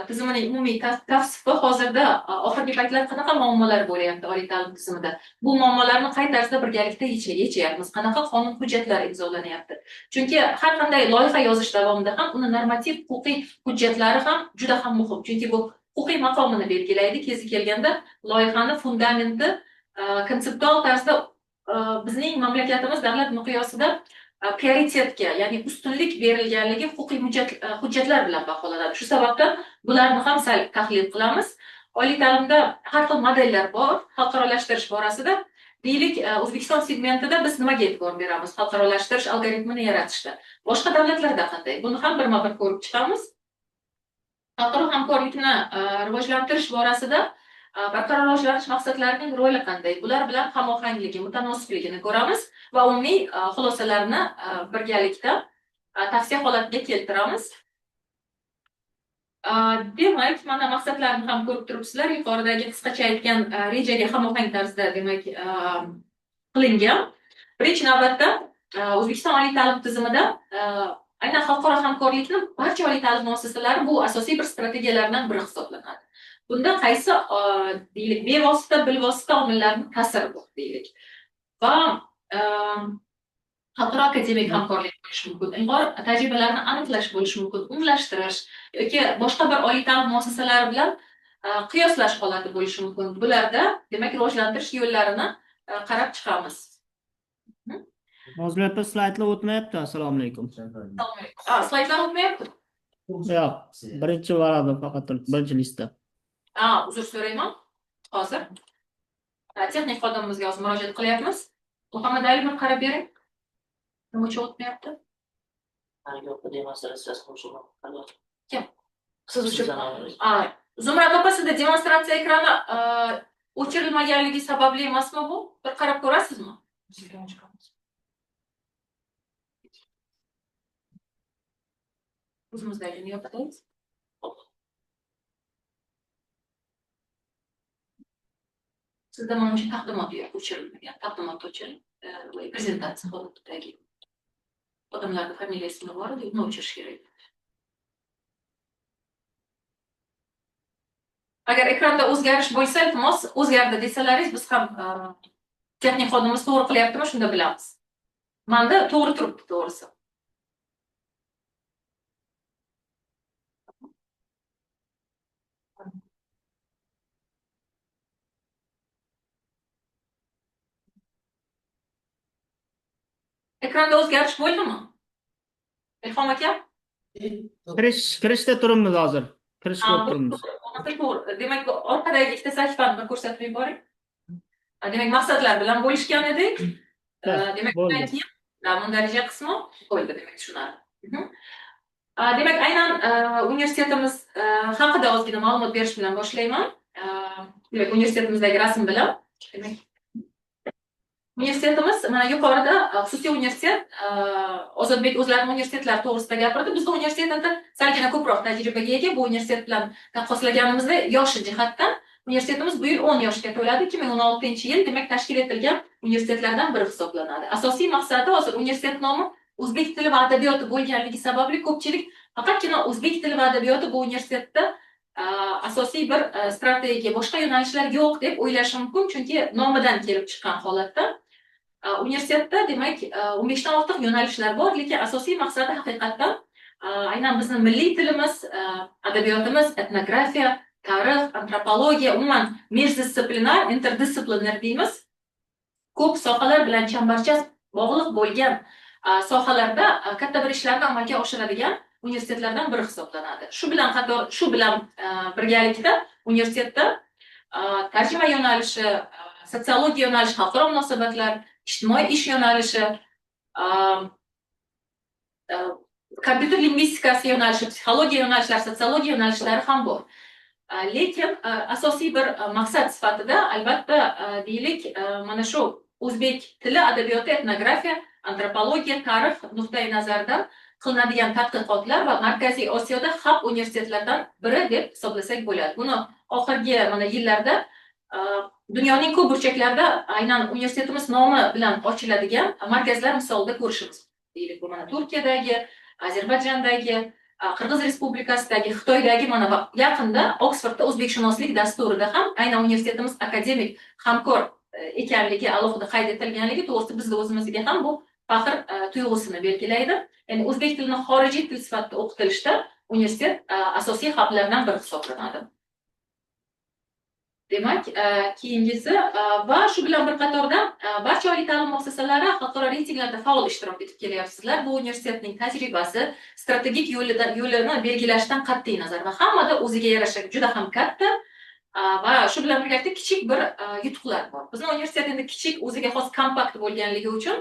tizimining umumiy tavsifi hozirda oxirgi paytlar qanaqa muammolar bo'lyapti oliy ta'lim tizimida? Bu muammolarni qay tarzda birgalikda yechyapmiz? Qanaqa qonun hujjatlari imzolanyapti? Chunki har qanday loyiha yozish davomida ham uni normativ huquqiy hujjatlari ham juda ham muhim. Chunki bu huquqiy maqomini belgilaydi. Kezi kelganda loyihani fundamenti konseptual tarzda bizning mamlakatimiz davlat miqyosida prioritetga, ya'ni ustunlik berilganligi huquqiy hujjatlar bilan baholanadi. Shu sababdan bularni ham sal tahlil qilamiz. Oliy ta'limda har xil modellar bor xalqarolashtirish borasida. Deylik, O'zbekiston segmentida biz nimaga e'tibor beramiz xalqarolashtirish algoritmini yaratishda? Boshqa davlatlarda qanday? Buni ham birma-bir ko'rib chiqamiz. xalqaro hamkorlikni rivojlantirish borasida barqaror rivojlanish maqsadlarining roli qanday? Bular bilan hamohangligi, mutanosibligini ko'ramiz va umumiy xulosalarni birgalikda tavsiya holatiga keltiramiz. Demak, mana maqsadlarni ham ko'rib turibsizlar. Yuqoridagi qisqacha aytgan rejaga hamohang tarzda demak qilingan. Birinchi navbatda O'zbekiston oliy ta'lim tizimida aynan xalqaro hamkorlikni barcha oliy ta'lim muassasalari bu asosiy bir strategiyalardan biri hisoblanadi. Bunda qaysi deylik bevosita, bilvosita omillarning ta'siri bor deylik. Va xalqaro akademik hamkorlik bo'lishi mumkin, ilg'or tajribalarni aniqlash bo'lishi mumkin, umumlashtirish yoki boshqa bir oliy ta'lim muassasalari bilan qiyoslash holati bo'lishi mumkin. Bularda demak rivojlantirish yo'llarini qarab chiqamiz. Nozli opa, slaydlar o'tmayapti. Assalomu alaykum. Slaydlar o'tmayapti? Yo'q, birinchi varaqda faqat turibdi, birinchi listda. Uzr so'rayman. Hozir texnik xodimimizga hozir murojaat qilyapmiz. Muhammad Ali, bir qarab bering. Nima uchun o'tmayapti? Kim? Siz uchun. Zumrad opa, sizda demonstratsiya ekrani o'chirilmaganligi sababli emasmi bu? Bir qarab ko'rasizmi? O'zimizdagini yopamiz. Sizda mana shu taqdimot yo'q, o'chirilmagan. Taqdimotni o'chiring. Prezentatsiya holatidagi odamlarning familiya ismi bor, uni o'chirish kerak. Agar ekranda o'zgarish bo'lsa, iltimos o'zgardi desalaringiz, biz ham texnik xodimimiz to'g'ri qilyaptimi, shunda bilamiz. Menda to'g'ri turibdi, to'g'risi. Ekranda o'zgarish bo'ldimi? Ilhom aka? Kirishda turibmiz hozir. Kirishda turibmiz. To'g'ri. Demak, orqadagi ikkita sahifani bir ko'rsatib yuboring. Demak, maqsadlar bilan bo'lishgan edik. Demak, darajat qismi qo'yildi, demak, tushunadi. Demak, aynan universitetimiz haqida ozgina ma'lumot berish bilan boshlayman. Demak, universitetimizdagi rasm bilan. Demak, universitetimiz mana yuqorida xususiy universitet, Ozodbek o'zlarining universitetlari to'g'risida gapirdi. Bizning universitet endi salgina ko'proq tajribaga ega. Bu universitet bilan taqqoslaganimizda yoshi jihatdan universitetimiz bu yil 10 yoshga to'ladi. 2016-yil demak tashkil etilgan universitetlardan biri hisoblanadi. Asosiy maqsadi hozir universitet nomi o'zbek tili va adabiyoti bo'lganligi sababli ko'pchilik faqatgina o'zbek tili va adabiyoti bu universitetda asosiy bir strategiya, boshqa yo'nalishlar yo'q deb o'ylashi mumkin, chunki nomidan kelib chiqqan holatda. Universitetda demak 15 dan ortiq yo'nalishlar bor, lekin asosiy maqsadi haqiqatdan aynan bizning milliy tilimiz, adabiyotimiz, etnografiya, tarix, antropologiya, umuman междисциplinar, interdisciplinar deymiz. Ko'p sohalar bilan chambarchas bog'liq bo'lgan sohalarda katta bir ishlarni amalga oshiradigan universitetlardan biri hisoblanadi. Shu bilan birgalikda universitetda tarjima yo'nalishi, sotsiologiya yo'nalishi, xalqaro munosabatlar, ijtimoiy ish yo'nalishi, kompyuter lingvistikasi yo'nalishi, psixologiya yo'nalishlari, sotsiologiya yo'nalishlari ham bor. Lekin asosiy bir maqsad sifatida albatta deylik, mana shu o'zbek tili, adabiyoti, etnografiya, antropologiya, tarix nuqtai nazaridan qilinadigan tadqiqotlar va Markaziy Osiyoda xalq universitetlaridan biri deb hisoblasak bo'ladi. Buni oxirgi mana yillarda dunyoning ko'p burchaklarida aynan universitetimiz nomi bilan ochiladigan markazlar misolida ko'rishimiz. Deylik, bu mana Turkiyadagi, Ozarbayjondagi, Qirg'iz Respublikasidagi, Xitoydagi, mana yaqinda Oksfordda o'zbekshunoslik dasturida ham aynan universitetimiz akademik hamkor ekanligi alohida qayd etilganligi to'g'risida bizning o'zimizga ham bu faxr tuyg'usini belgilaydi. Ya'ni o'zbek tilini xorijiy til sifatida o'qitilishda universitet asosiy xalqlardan biri hisoblanadi. Demak, keyingisi va shu bilan bir qatorda barcha oliy ta'lim muassasalari xalqaro reytinglarda faol ishtirok etib kelyapsizlar. Bu universitetning tajribasi, strategik yo'lini belgilashdan qat'iy nazar va hammada o'ziga yarasha juda ham katta va shu bilan birgalikda kichik bir yutuqlar bor. Bizning universitet endi kichik, o'ziga xos kompakt bo'lganligi uchun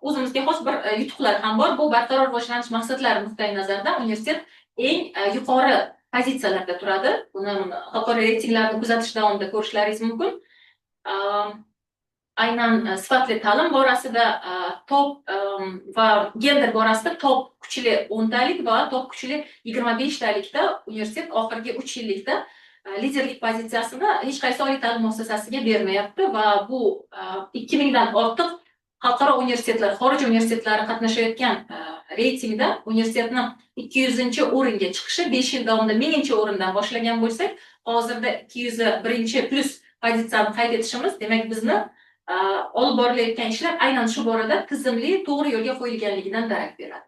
o'zimizga xos bir yutuqlar ham bor. Bu barqaror rivojlanish maqsadlari nuqtai nazaridan universitet eng yuqori pozitsiyalarda turadi. Buni xalqaro reytinglarni kuzatish davomida ko'rishlaringiz mumkin. Aynan sifatli ta'lim borasida top va gender borasida top kuchli 10 talik va top kuchli 25 talikda universitet oxirgi 3 yillikda liderlik pozitsiyasini hech qaysi oliy ta'lim muassasasiga bermayapti va bu 2000 dan ortiq xalqaro universitetlar, xorij universitetlari qatnashayotgan reytingda universitetni 200-o'ringa chiqishi 5 yil davomida 1000-o'rindan boshlagan bo'lsak, hozirda 201 plus pozitsiyani qayd etishimiz, demak bizni olib borilayotgan ishlar aynan shu borada tizimli, to'g'ri yo'lga qo'yilganligidan darak beradi.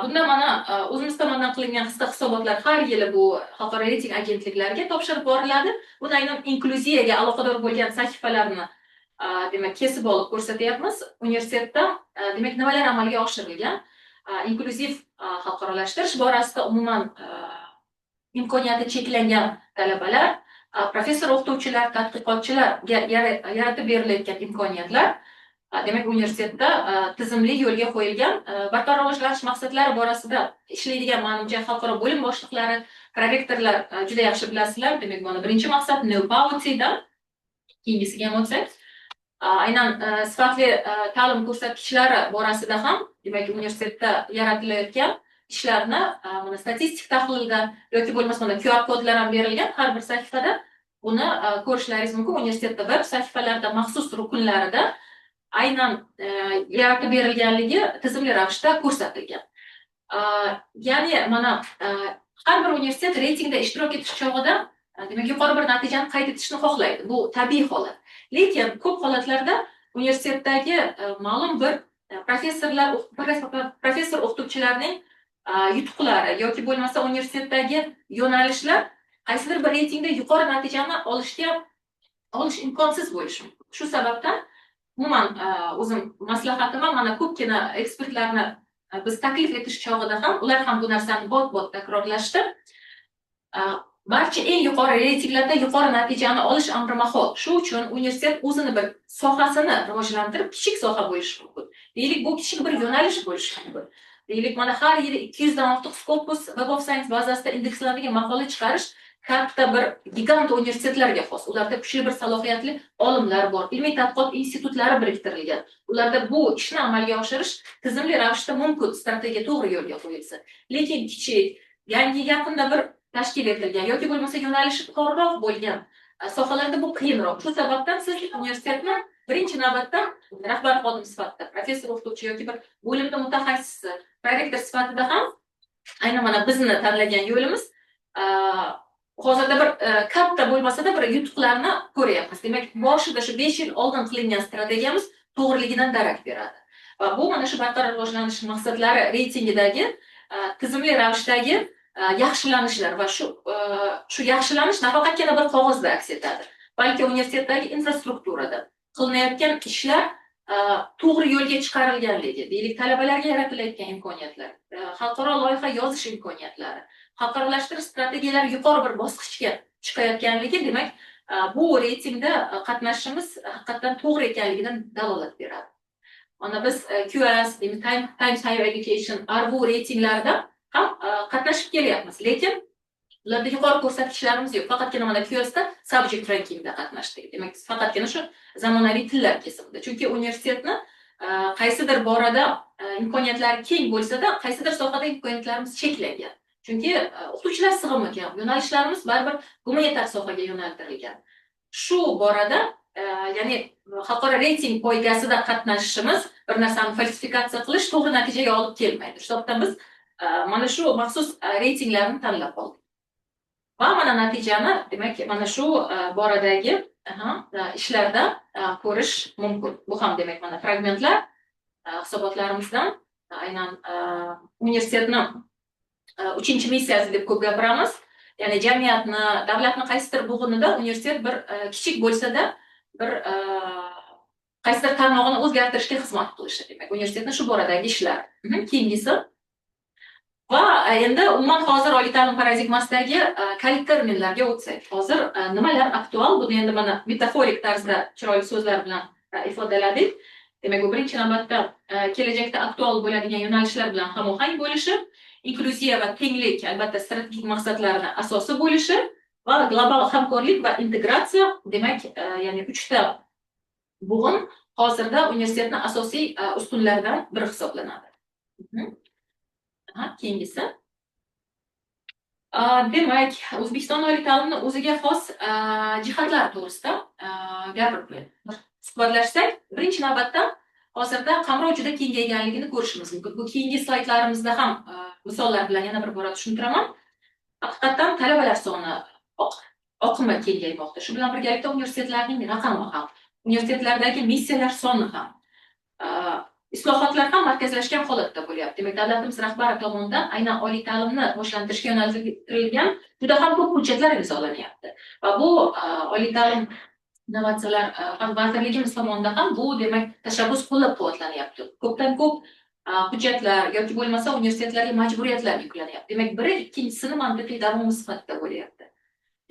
Bunda mana o'zimiz tomonidan qilingan qisqa hisobotlar har yili bu xalqaro reyting agentliklariga topshirib boriladi. Buni aynan inklyuziyaga aloqador bo'lgan sahifalarni demak kesib olib ko'rsatyapmiz. Universitetda demak nimalar amalga oshirilgan, inklyuziv xalqarolashtirish borasida umuman imkoniyati cheklangan talabalar, professor o'qituvchilar, tadqiqotchilarga yaratib berilayotgan imkoniyatlar, demak universitetda tizimli yo'lga qo'yilgan barqaror rivojlanish maqsadlari borasida ishlaydigan menimcha xalqaro bo'lim boshliqlari, prorektorlar juda yaxshi bilasizlar. Demak, mana birinchi maqsad know povertydan, keyingisiga ham o'tsak, aynan sifatli ta'lim ko'rsatkichlari borasida ham demak universitetda yaratilayotgan ishlarni mana statistik tahlilda yoki bo'lmasa mana QR kodlar ham berilgan har bir sahifada buni ko'rishlaringiz mumkin. Universitetda web sahifalarida maxsus rukunlarida aynan yaratib berilganligi tizimli ravishda ko'rsatilgan. Ya'ni mana har bir universitet reytingda ishtirok etish chog'ida demak yuqori bir natijani qayd etishni xohlaydi. Bu tabiiy holat. Lekin ko'p holatlarda universitetdagi ma'lum bir professor o'qituvchilarning yutuqlari yoki bo'lmasa universitetdagi yo'nalishlar qaysidir bir reytingda yuqori natijani olish imkonsiz bo'lishi mumkin. Shu sababdan umuman o'zim maslahatim mana ko'pgina ekspertlarni biz taklif etish chog'ida ham ular ham bu narsani bot takrorlashdi. Barcha eng yuqori reytinglarda yuqori natijani olish amri mahol. Shu uchun universitet o'zini bir sohasini rivojlantirib, kichik soha bo'lishi mumkin. Deylik, bu kichik bir yo'nalish bo'lishi mumkin. Deylik, mana har yili 200 dan ortiq Scopus Web of Science bazasida indekslanadigan maqola chiqarish katta bir gigant universitetlarga xos. Ularda kuchli bir salohiyatli olimlar bor, ilmiy tadqiqot institutlari biriktirilgan. Ularda bu ishni amalga oshirish tizimli ravishda mumkin, strategiya to'g'ri yo'lga qo'yilsa. Lekin kichik, yangi yaqinda bir tashkil etilgan yoki bo'lmasa yo'nalishi torroq bo'lgan sohalarda bu qiyinroq. Shu sababdan siz universitetni birinchi navbatda rahbar xodim sifatida, professor o'qituvchi yoki bir bo'limda mutaxassisi, prorektor sifatida ham aynan mana bizni tanlagan yo'limiz hozirda bir katta bo'lmasa-da bir yutuqlarni ko'ryapmiz. Demak, boshida shu 5 yil oldin qilingan strategiyamiz to'g'riligidan darak beradi. Va bu mana shu barqaror rivojlanish maqsadlari reytingidagi tizimli ravishdagi yaxshilanishlar va shu yaxshilanish nafaqatgina bir qog'ozda aks etadi, balki universitetdagi infrastrukturada qilinayotgan ishlar to'g'ri yo'lga chiqarilganligi, deylik, talabalarga yaratilayotgan imkoniyatlar, xalqaro loyiha yozish imkoniyatlari, xalqarolashtirish strategiyalari yuqori bir bosqichga chiqayotganligi, demak, bu reytingda qatnashishimiz haqiqatdan to'g'ri ekanligidan dalolat beradi. Mana biz QS, Times Higher Education, ARVU reytinglarida ham qatnashib kelyapmiz, lekin ularda yuqori ko'rsatkichlarimiz yo'q. Faqatgina mana QSda subject rankingda qatnashdik. Demak, faqatgina shu zamonaviy tillar kesimida. Chunki universitetni qaysidir borada imkoniyatlari keng bo'lsa-da, qaysidir sohada imkoniyatlarimiz cheklangan. Chunki o'qituvchilar sig'imi kam, yo'nalishlarimiz baribir gumanitar sohaga yo'naltirilgan. Shu borada ya'ni xalqaro reyting poygasida qatnashishimiz bir narsani falsifikatsiya qilish to'g'ri natijaga olib kelmaydi. Shu sababdan biz mana shu maxsus reytinglarni tanlab oldik. Va mana natijani, demak, mana shu boradagi ishlarda ko'rish mumkin. Bu ham demak mana fragmentlar hisobotlarimizdan aynan universitetni 3-missiyasi deb ko'p gapiramiz. Ya'ni jamiyatni, davlatni qaysidir bo'g'inida universitet bir kichik bo'lsa-da bir qaysidir tarmog'ini o'zgartirishga xizmat qilishi. Demak, universitetning shu boradagi ishlar. Keyingisi va endi umuman hozir oliy ta'lim paradigmasidagi kalit terminlarga o'tsak, hozir nimalar aktual? Buni endi mana metaforik tarzda chiroyli so'zlar bilan ifodaladik. Demak, bu birinchi navbatda kelajakda aktual bo'ladigan yo'nalishlar bilan hamohang bo'lishi, inklyuziya va tenglik albatta strategik maqsadlarni asosi bo'lishi va global hamkorlik va integratsiya, demak, ya'ni 3 ta bo'g'in hozirda universitetning asosiy ustunlaridan biri hisoblanadi. Keyingisi. Demak, O'zbekiston oliy ta'limni o'ziga xos jihatlari to'g'risida gapirib suhbatlashsak, birinchi navbatda hozirda qamrov juda kengayganligini ko'rishimiz mumkin. Bu keyingi slaydlarimizda ham misollar bilan yana bir bora tushuntiraman. Haqiqatan talabalar soni oqimi kengaymoqda. Shu bilan birgalikda universitetlarning raqami ham, universitetlardagi missiyalar soni ham, islohotlar ham markazlashgan holatda bo'lyapti. Demak, davlatimiz rahbari tomonidan aynan oliy ta'limni rivojlantirishga yo'naltirilgan juda ham ko'p hujjatlar imzolanyapti. Va bu oliy ta'lim innovatsiyalar vazirligimiz tomonidan ham bu demak tashabbus qo'llab-quvvatlanyapti. Ko'pdan ko'p hujjatlar yoki bo'lmasa universitetlarga majburiyatlar yuklanyapti. Demak, biri ikkinchisini mantiqiy davomi sifatida bo'lyapti.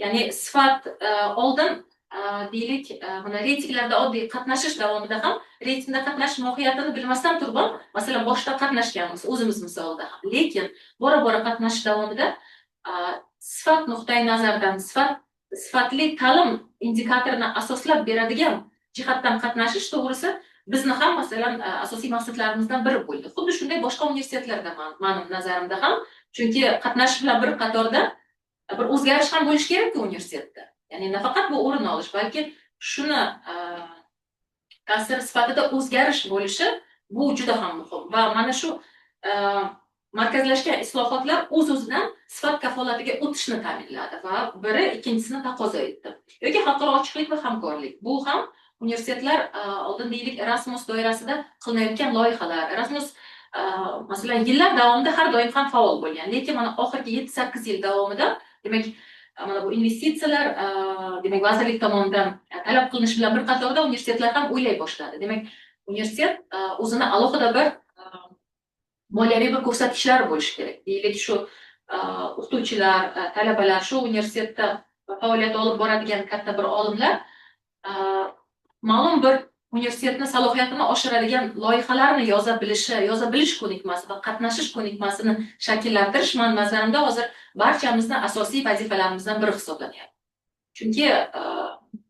Ya'ni sifat oldin deylik, mana reytinglarda oddiy qatnashish davomida ham reytingda qatnashish mohiyatini bilmasdan turib, masalan, boshda qatnashganmiz o'zimiz misolida ham. Lekin bora-bora qatnashish davomida sifat nuqtai nazaridan sifatli ta'lim indikatorini asoslab beradigan jihatdan qatnashish to'g'risi bizni ham masalan asosiy maqsadlarimizdan biri bo'ldi. Xuddi shunday boshqa universitetlarda mening nazarimda ham, chunki qatnashish bilan bir qatorda bir o'zgarish ham bo'lishi kerak-ku universitetda. Ya'ni nafaqat bu o'rin olish, balki shuni ta'sir sifatida o'zgarish bo'lishi bu juda ham muhim. Va mana shu markazlashgan islohotlar o'z-o'zidan sifat kafolatiga o'tishni ta'minladi va biri ikkinchisini taqozo etdi. Yoki xalqaro ochiqlik va hamkorlik. Bu ham universitetlar oldin deylik Erasmus doirasida qilinayotgan loyihalar. Erasmus masalan yillar davomida har doim ham faol bo'lgan. Lekin mana oxirgi 7-8 yil davomida demak mana bu investitsiyalar demak vazirlik tomonidan talab qilinishi bilan bir qatorda universitetlar ham o'ylay boshladi. Demak, universitet o'zini alohida bir moliyaviy bir ko'rsatkichlar bo'lishi kerak. Deylik shu o'qituvchilar, talabalar shu universitetda faoliyat olib boradigan katta bir olimlar ma'lum bir universitetni salohiyatini oshiradigan loyihalarni yoza bilish ko'nikmasi va qatnashish ko'nikmasini shakllantirish men nazarimda hozir barchamizning asosiy vazifalarimizdan biri hisoblanyapti. Chunki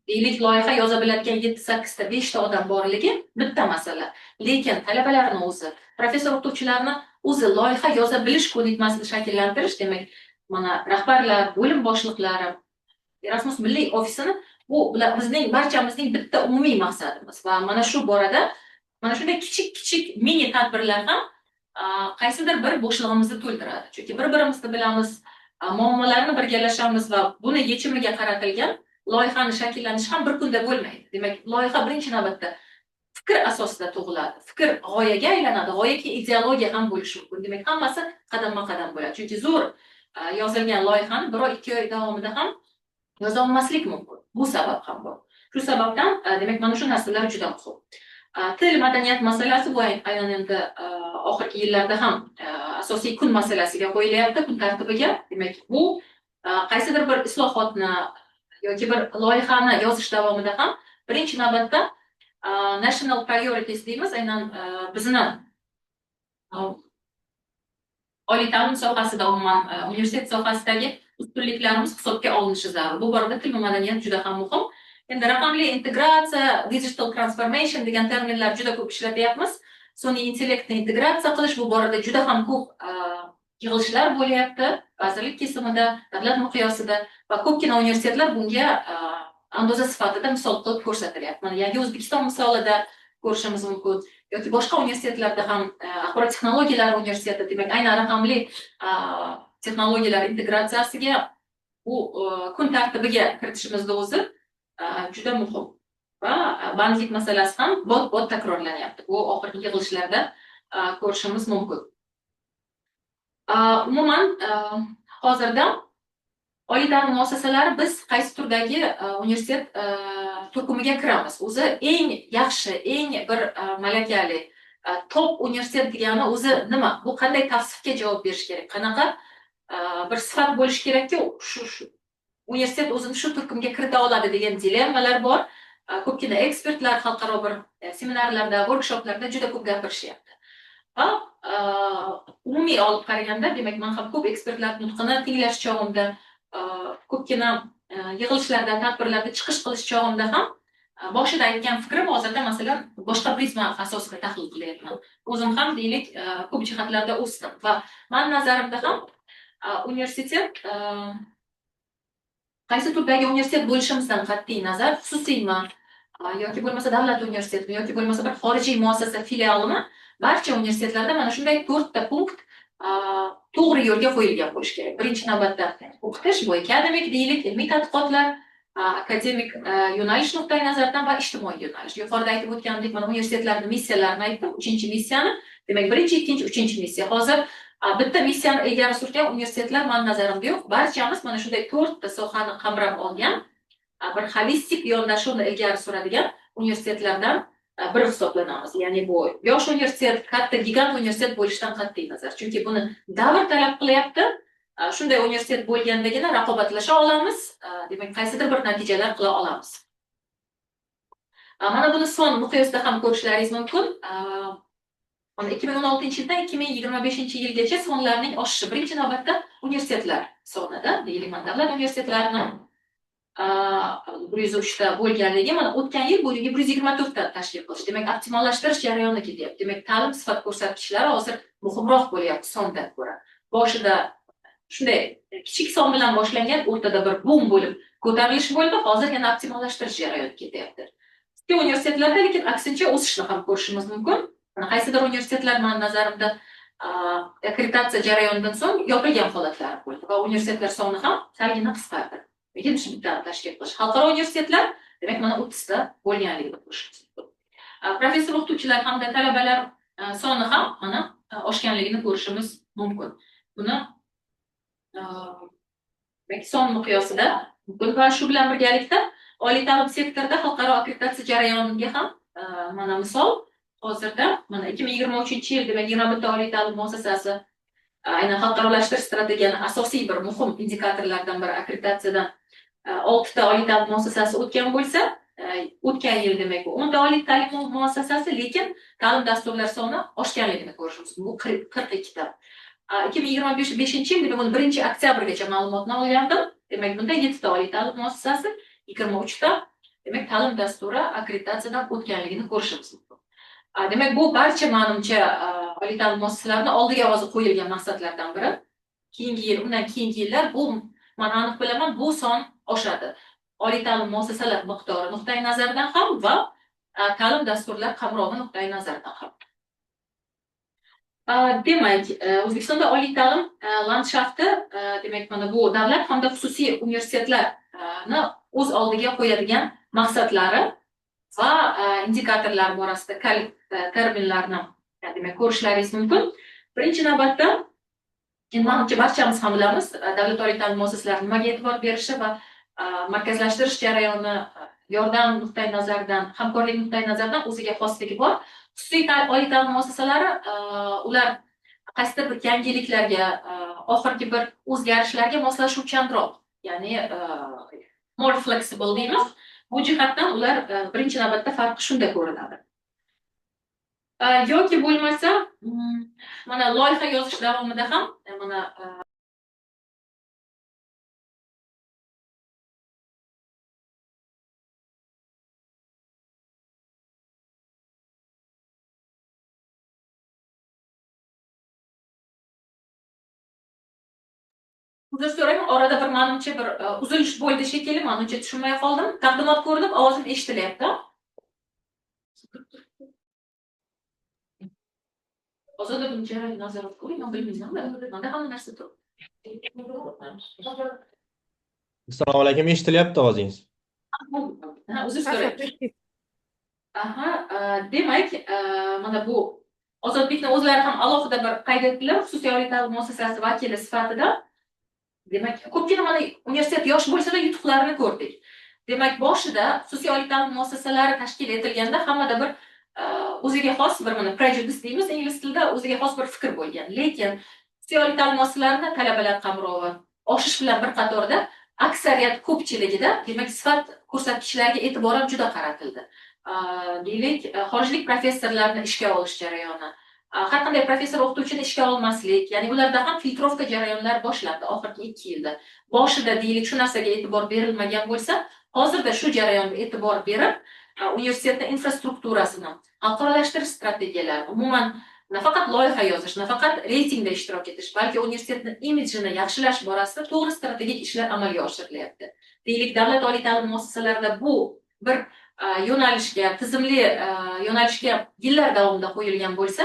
deylik loyiha yoza biladigan 7-8 ta 5 ta odam borligi bitta masala. Lekin talabalarni o'zi, professor o'qituvchilarni o'zi loyiha yoza bilish ko'nikmasini shakllantirish, demak, mana rahbarlar, bo'lim boshliqlari, Erasmus milliy ofisini bu bizning barchamizning bitta umumiy maqsadimiz va mana shu borada mana shunday kichik mini tadbirlar ham qaysidir bir bo'shlig'imizni to'ldiradi. Chunki bir-birimizni bilamiz, muammolarni birgalashamiz va buni yechimiga qaratilgan loyihani shakllanishi ham bir kunda bo'lmaydi. Demak, loyiha birinchi navbatda fikr asosida tug'iladi. Fikr g'oyaga aylanadi, g'oyaga ideologiya ham bo'lishi mumkin. Demak, hammasi qadamma-qadam bo'ladi. Chunki zo'r yozilgan loyihani 1-2 oy davomida ham yoza olmaslik mumkin. Bu sabab ham bor. Shu sababdan demak mana shu narsalar juda muhim. Til madaniyat masalasi bu aynan endi oxirgi yillarda ham asosiy kun masalasiga qo'yilyapti, kun tartibiga. Demak, bu qaysidir bir islohotni yoki bir loyihani yozish davomida ham birinchi navbatda national priorities deymiz, aynan bizni oliy ta'lim sohasida, umuman universitet sohasidagi ustunliklarimiz hisobga olinishi zarur. Bu borada til va madaniyat juda ham muhim. Endi raqamli integratsiya, digital transformation degan terminlar juda ko'p ishlatyapmiz. Sun'iy intellektni integratsiya qilish bu borada juda ham ko'p yig'ilishlar bo'lyapti, vazirlik kesimida, davlat miqyosida va ko'pgina universitetlar bunga andoza sifatida misol qilib ko'rsatilyapti. Mana yangi O'zbekiston misolida ko'rishimiz mumkin yoki boshqa universitetlarda ham axborot texnologiyalari universiteti, demak, aynan raqamli texnologiyalar integratsiyasiga bu kun tartibiga kiritishimizda o'zi juda muhim va bandlik masalasi ham bot takrorlanyapti. Bu oxirgi yig'ilishlarda ko'rishimiz mumkin. Umuman hozirda oliy ta'lim muassasalari biz qaysi turdagi universitet turkumiga kiramiz. O'zi eng yaxshi, eng bir malakali top universitet degani o'zi nima? Bu qanday tavsifga javob berish kerak? Qanaqa bir sifat bo'lishi kerakki, shu universitet o'zini shu turkumga kirita oladi degan dilemmalar bor. ko'pgina ekspertlar xalqaro bir seminarlarda, workshoplarda juda ko'p gapirishyapti. Va umumiy olib qaraganda, demak, men ham ko'p ekspertlar nutqini tinglash chog'imda, ko'pgina yig'ilishlarda, tadbirlarda chiqish qilish chog'imda ham boshida aytgan fikrim hozirda masalan boshqa prizma asosida tahlil qilyapman. O'zim ham deylik ko'p jihatlarda o'sdim va men nazarimda ham universitet qaysi turdagi universitet bo'lishimizdan qat'iy nazar, xususiymi yoki bo'lmasa davlat universitetimi yoki bo'lmasa bir xorijiy muassasa filialimi, barcha universitetlarda mana shunday 4 ta punkt to'g'ri yo'lga qo'yilgan bo'lishi kerak. Birinchi navbatda o'qitish, bu akademik deylik, ilmiy tadqiqotlar, akademik yo'nalish nuqtai nazaridan va ijtimoiy yo'nalish. Yuqorida aytib o'tgandek, mana universitetlarning missiyalarini aytdim, 3-missiyani, demak 1-2, 3-missiya. Hozir bitta missiyani ilgari surgan universitetlar men nazarimda yo'q. Barchamiz mana shunday 4 ta sohani qamrab olgan, bir holistik yondashuvni ilgari suradigan universitetlardan biri hisoblanamiz. Ya'ni bu yosh universitet, katta gigant universitet bo'lishidan qat'iy nazar. Chunki buni davr talab qilyapti. Shunday universitet bo'lgandagina raqobatlasha olamiz, demak qaysidir bir natijalar qila olamiz. Mana buni son miqyosda ham ko'rishlaringiz mumkin. 2016-yildan 2025-yilgacha sonlarning oshishi birinchi navbatda universitetlar sonida, deylik, davlat universitetlarini 103 ta bo'lganligi, mana o'tgan yil bu 124 ta tashkil qilish. Demak, optimallashtirish jarayoni ketyapti. Demak, ta'lim sifat ko'rsatkichlari hozir muhimroq bo'lyapti sondan ko'ra. Boshida shunday kichik son bilan boshlangan, o'rtada bir boom bo'lib ko'tarilish bo'ldi, hozir yana optimallashtirish jarayoni ketyapti. Ikki universitetlarda lekin aksincha o'sishni ham ko'rishimiz mumkin. Qaysidir universitetlar men nazarimda akkreditatsiya jarayonidan so'ng yopilgan holatlari bo'ldi va universitetlar soni ham salgina qisqardi. 70 ta tashkil qilish. Xalqaro universitetlar, demak, mana 30 ta bo'lganligini ko'rishimiz mumkin. Professor o'qituvchilar hamda talabalar soni ham mana oshganligini ko'rishimiz mumkin. Buni son miqyosida mumkin va shu bilan birgalikda oliy ta'lim sektorida xalqaro akkreditatsiya jarayoniga ham mana misol hozirda mana 2023-yil, demak, 21 ta oliy ta'lim muassasasi aynan xalqarolashtirish strategiyani asosiy bir muhim indikatorlardan biri akkreditatsiyadan 6 ta oliy ta'lim muassasasi o'tgan bo'lsa, o'tgan yil demak 10 ta oliy ta'lim muassasasi, lekin ta'lim dasturlari soni oshganligini ko'rishimiz mumkin. Bu 42 ta. 2025-yil, demak, 1-oktyabrgacha ma'lumotni olgandim. Demak, bunda 7 ta oliy ta'lim muassasasi, 23 ta demak ta'lim dasturi akkreditatsiyadan o'tganligini ko'rishimiz mumkin. Demak, bu barcha menimcha oliy ta'lim muassasalarining oldiga hozir qo'yilgan maqsadlardan biri. Keyingi yil, undan keyingi yillar bu men aniq bilaman, bu son oshadi. Oliy ta'lim muassasalar miqdori nuqtai nazaridan ham va ta'lim dasturlar qamrovi nuqtai nazaridan ham. Demak, O'zbekistonda oliy ta'lim landshafti, demak, mana bu davlat hamda xususiy universitetlarni o'z oldiga qo'yadigan maqsadlari va indikatorlar borasida terminlarni, demak, ko'rishlaringiz mumkin. Birinchi navbatda, menimcha barchamiz ham bilamiz, davlat oliy ta'lim muassasalari nimaga e'tibor berishi va markazlashtirish jarayoni yordam nuqtai nazaridan, hamkorlik nuqtai nazaridan o'ziga xosligi bor. Xususiy oliy ta'lim muassasalari ular qaysidir bir yangiliklarga, oxirgi bir o'zgarishlarga moslashuvchanroq, ya'ni more flexible deymiz. Bu jihatdan ular birinchi navbatda farqi shunda ko'rinadi. Yoki bo'lmasa, mana loyiha yozish davomida ham mana uzr so'rayman, orada bir menimcha bir uzilish bo'ldi shekilli, menimcha tushunmay qoldim. Taqdimot ko'rinib, ovozim eshitilyapti. Hozirda buncha nazorat qiling, men bilmayman, menda hamma narsa turibdi. Assalomu alaykum, eshitilyapti ovozingiz. Uzr so'rayman. Demak, mana bu Ozodbekni o'zlari ham alohida bir qayd etdilar, xususiy oliy ta'lim muassasasi vakili sifatida. Demak, ko'pgina mana universitet yosh bo'lsa-da yutuqlarini ko'rdik. Demak, boshida xususiy oliy ta'lim muassasalari tashkil etilganda hammada bir o'ziga xos bir mana prejudice deymiz ingliz tilida, o'ziga xos bir fikr bo'lgan. Lekin xususiy oliy ta'lim muassasalarida talabalar qamrovi oshish bilan bir qatorda aksariyat ko'pchiligida, demak, sifat ko'rsatkichlarga e'tibor ham juda qaratildi. Deylik, xorijlik professorlarni ishga olish jarayoni, har qanday professor o'qituvchini ishga olmaslik, ya'ni ularda ham filtrovka jarayonlari boshlandi oxirgi 2 yilda. Boshida deylik shu narsaga e'tibor berilmagan bo'lsa, hozirda shu jarayonga e'tibor berib, universitetning infrastrukturasini, xalqaralashtirish strategiyalarini, umuman nafaqat loyiha yozish, nafaqat reytingda ishtirok etish, balki universitetning imidjini yaxshilash borasida to'g'ri strategik ishlar amalga oshirilyapti. Deylik, davlat oliy ta'lim muassasalarida bu bir yo'nalishga, tizimli yo'nalishga yillar davomida qo'yilgan bo'lsa,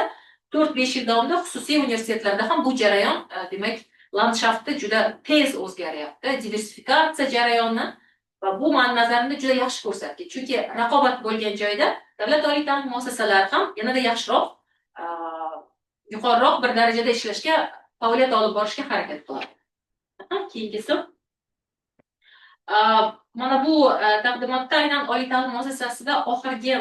4-5 yil davomida xususiy universitetlarda ham bu jarayon, demak, landshaftda juda tez o'zgaryapti. Diversifikatsiya jarayoni va bu men nazarimda juda yaxshi ko'rsatkich. Chunki raqobat bo'lgan joyda davlat oliy ta'lim muassasalari ham yanada yaxshiroq, yuqoriroq bir darajada ishlashga, faoliyat olib borishga harakat qiladi. Keyingisi, mana bu taqdimotda aynan oliy ta'lim muassasasida oxirgi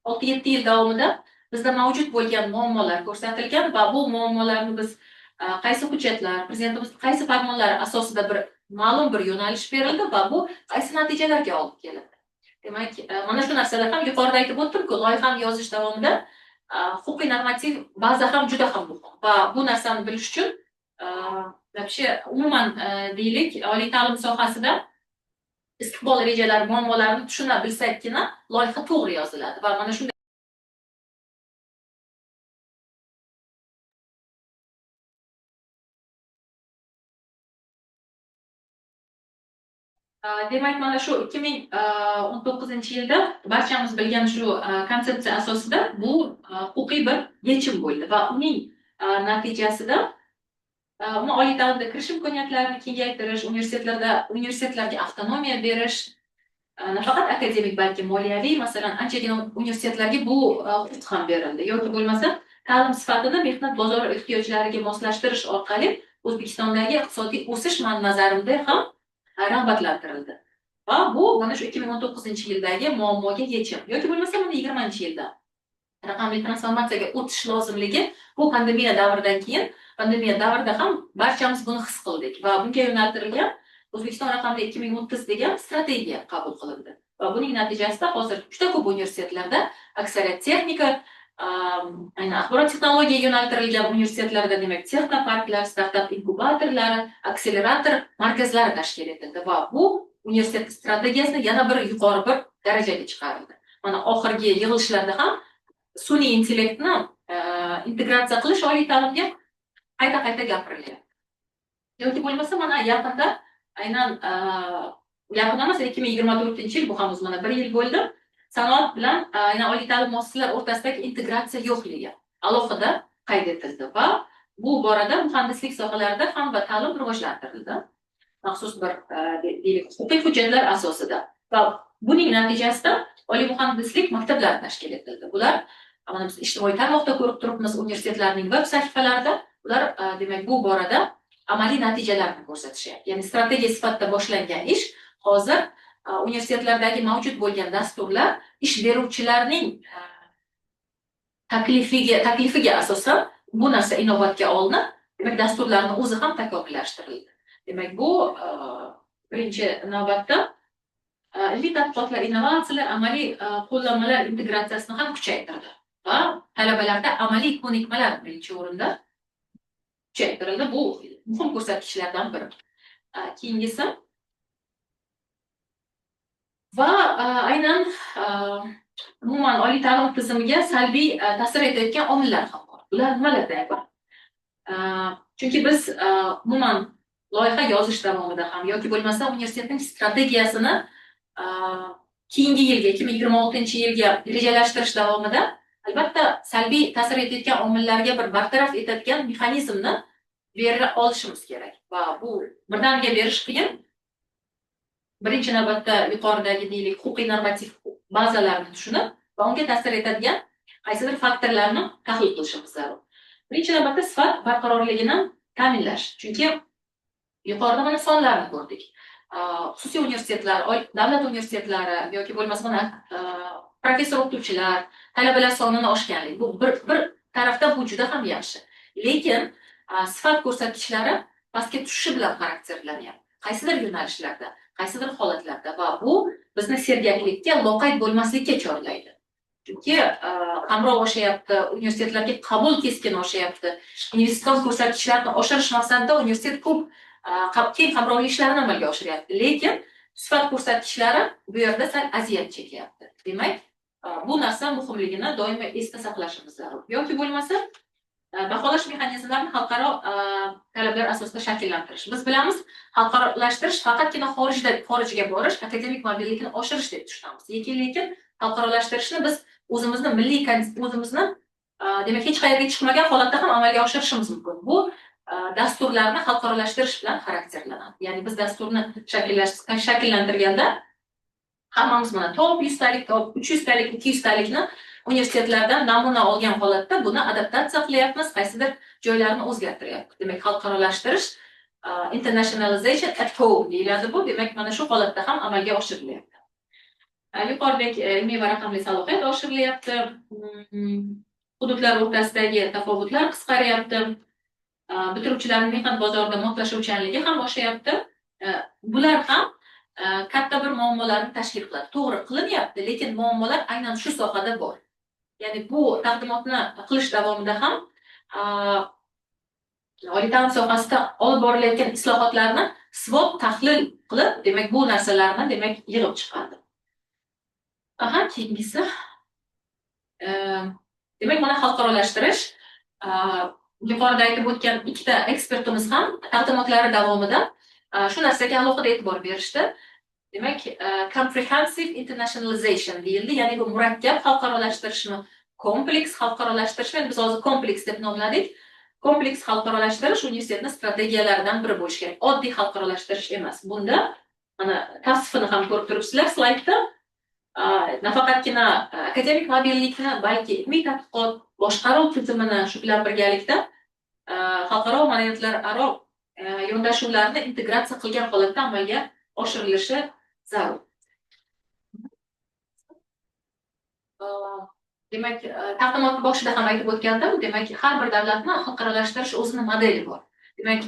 6-7 yil davomida bizda mavjud bo'lgan muammolar ko'rsatilgan va bu muammolarni biz qaysi hujjatlar, prezidentimiz qaysi farmonlari asosida bir ma'lum bir yo'nalish berildi va bu qaysi natijalarga olib keladi. Demak, mana shu narsalar ham yuqorida aytib o'tdim-ku, loyihani yozish davomida huquqiy normativ baza ham juda ham muhim va bu narsani bilish uchun вообще umuman deylik, oliy ta'lim sohasida istiqbol rejalari, muammolarini tushuna bilsakkina loyiha to'g'ri yoziladi va mana shunday demak, mana shu 2019-yilda barchamiz bilgan shu konsepsiya asosida bu huquqiy bir yechim bo'ldi va uning natijasida oliy ta'limda kirish imkoniyatlarini kengaytirish, universitetlarga avtonomiya berish, nafaqat akademik, balki moliyaviy, masalan, anchagina universitetlarga bu huquq ham berildi. Yoki bo'lmasa, ta'lim sifatini mehnat bozori ehtiyojlariga moslashtirish orqali O'zbekistondagi iqtisodiy o'sish nazarimda ham rag'batlantirildi. Va bu mana shu 2019-yildagi muammoga yechim. Yoki bo'lmasa, mana 20-yilda raqamli transformatsiyaga o'tish lozimligi bu pandemiya davridan keyin, pandemiya davrida ham barchamiz buni his qildik va bunga yo'naltirilgan O'zbekiston raqamli 2030 degan strategiya qabul qilindi. Va buning natijasida hozir juda ko'p universitetlarda, aksariyat texnika, aynan axborot texnologiyaga yo'naltirilgan universitetlarda, demak, texnoparklar, startap inkubatorlari, akselerator markazlari tashkil etildi va bu universitet strategiyasini yana bir yuqori bir darajaga chiqarildi. Mana oxirgi yig'ilishlarda ham sun'iy intellektni integratsiya qilish oliy ta'limga qayta gapirilyapti. Yoki bo'lmasa, mana yaqinda aynan yaqin emas, 2024-yil, bu ham mana 1 yil bo'ldi. Sanoat bilan aynan oliy ta'lim muassasalari o'rtasidagi integratsiya yo'qligi alohida qayd etildi va bu borada muhandislik sohalarida fan va ta'lim rivojlantirildi. Maxsus bir deylik, huquqiy hujjatlar asosida va buning natijasida oliy muhandislik maktablari tashkil etildi. Bular mana biz ijtimoiy tarmoqda ko'rib turibmiz, universitetlarning web sahifalarida ular demak bu borada amaliy natijalarni ko'rsatishyapti. Ya'ni strategiya sifatida boshlangan ish hozir universitetlardagi mavjud bo'lgan dasturlar ish beruvchilarning taklifiga asosan bu narsa inobatga olinib, demak dasturlarning o'zi ham takomillashtirildi. Demak, bu birinchi navbatda ilmiy tadqiqotlar, innovatsiyalar, amaliy qo'llanmalar integratsiyasini ham kuchaytirdi va talabalarda amaliy ko'nikmalar birinchi o'rinda kuchaytirildi. Bu muhim ko'rsatkichlardan biri. Keyingisi va aynan umuman oliy ta'lim tizimiga salbiy ta'sir etayotgan omillar ham bor. Ular nimalarda bor? Chunki biz umuman loyiha yozish davomida ham yoki bo'lmasa universitetning strategiyasini keyingi yilga, 2026-yilga rejalashtirish davomida albatta salbiy ta'sir etayotgan omillarga bir bartaraf etadigan mexanizmni bera olishimiz kerak va bu birdaniga berish qiyin. Birinchi navbatda yuqoridagi deylik huquqiy normativ bazalarni tushunib va unga ta'sir etadigan qaysidir faktorlarni tahlil qilishimiz zarur. Birinchi navbatda sifat barqarorligini ta'minlash. Chunki yuqorida mana sonlarni ko'rdik. Xususiy universitetlar, davlat universitetlari yoki bo'lmasa mana professor o'qituvchilar, talabalar sonini oshganlik. Bu bir tarafdan bu juda ham yaxshi. Lekin sifat ko'rsatkichlari pastga tushishi bilan xarakterlanyapti. Qaysidir yo'nalishlarda, qaysidir holatlarda va bu bizni sergaklikka, loqayd bo'lmaslikka chorlaydi. Chunki qamrov oshyapti, universitetlarga qabul keskin oshyapti. Investitsion ko'rsatkichlarni oshirish maqsadida universitet ko'p keng qamrovli ishlarni amalga oshiryapti. Lekin sifat ko'rsatkichlari bu yerda sal aziyat chekyapti. Demak, bu narsa muhimligini doimo esda saqlashimiz zarur. Yoki bo'lmasa baholash mexanizmlarini xalqaro talablar asosida shakllantirish. Biz bilamiz, xalqarolashtirish faqatgina xorijga borish, akademik mobillikni oshirish deb tushunamiz. Lekin xalqarolashtirishni biz o'zimizni milliy o'zimizni demak hech qayerga chiqmagan holatda ham amalga oshirishimiz mumkin. Bu dasturlarni xalqarolashtirish bilan xarakterlanadi. Ya'ni biz dasturni shakllantirganda hammamiz mana top 100 talik, top 300 talik, 200 talikni universitetlardan namuna olgan holatda buni adaptatsiya qilyapmiz, qaysidir joylarini o'zgartiryapmiz. Demak, xalqarolashtirish internationalization at home deyiladi bu. Demak, mana shu holatda ham amalga oshirilyapti. Yuqoridagi ilmiy va raqamli salohiyat oshirilyapti. Hududlar o'rtasidagi tafovutlar qisqaryapti. Bitiruvchilarning mehnat bozorida moslashuvchanligi ham oshyapti. Bular ham katta bir muammolarni tashkil qiladi. To'g'ri qilinyapti, lekin muammolar aynan shu sohada bor. Ya'ni bu taqdimotni qilish davomida ham oliy ta'lim sohasida olib borilayotgan islohotlarni SWOT tahlil qilib, demak bu narsalarni demak yig'ib chiqadi. Keyingisi demak mana xalqarolashtirish yuqorida aytib o'tgan ikkita ekspertimiz ham taqdimotlari davomida shu narsaga alohida e'tibor berishdi. Demak, comprehensive internationalization deyildi, ya'ni bu murakkab xalqarolashtirishni, kompleks xalqarolashtirishni biz hozir kompleks deb nomladik. Kompleks xalqarolashtirish universitetning strategiyalaridan biri bo'lishi kerak. Oddiy xalqarolashtirish emas. Bunda mana tavsifini ham ko'rib turibsizlar slaydda. Nafaqatgina akademik mobillikni, balki ilmiy tadqiqot, boshqaruv tizimini shu bilan birgalikda xalqaro ma'naviyatlararo yondashuvlarni integratsiya qilgan holatda amalga oshirilishi zarur. Demak, taqdimot boshida ham aytib o'tgandim, demak, har bir davlatni xalqarolashtirish o'zini modeli bor. Demak,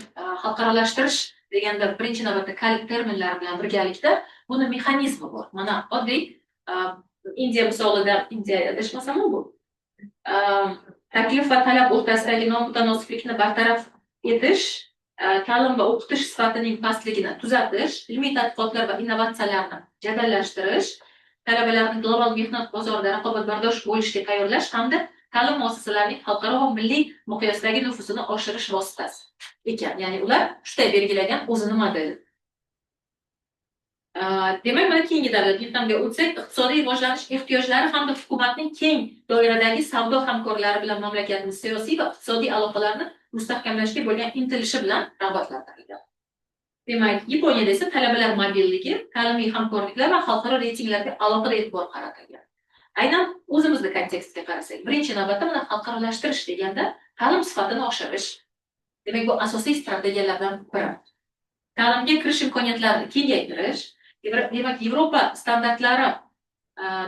xalqarolashtirish deganda birinchi navbatda kalit terminlar bilan birgalikda buni mexanizmi bor. Mana oddiy Indiya misolida, Indiya adashmasam bu taklif va talab o'rtasidagi nomutanosiblikni bartaraf etish, ta'lim va o'qitish sifatining pastligini tuzatish, ilmiy tadqiqotlar va innovatsiyalarni jadallashtirish, talabalarni global mehnat bozorida raqobatbardosh bo'lishga tayyorlash hamda ta'lim muassasalarining xalqaro va milliy miqyosdagi nufuzini oshirish vositasi ekan. Ya'ni ular shunday belgilagan o'zini modeli. Demak, mana keyingi davlat yordamiga o'tsak, iqtisodiy rivojlanish ehtiyojlari hamda hukumatning keng doiradagi savdo hamkorlari bilan mamlakatning siyosiy va iqtisodiy aloqalarini mustahkamlashga bo'lgan intilishi bilan rag'batlantirilgan. Demak, Yaponiyada esa talabalar mobilligi, ta'limiy hamkorliklar va xalqaro reytinglarga alohida e'tibor qaratilgan. Aynan o'zimizning kontekstga qarasak, birinchi navbatda mana xalqarolashtirish deganda ta'lim sifatini oshirish. Demak, bu asosiy strategiyalardan biri. Ta'limga kirish imkoniyatlarini kengaytirish, demak, Yevropa standartlari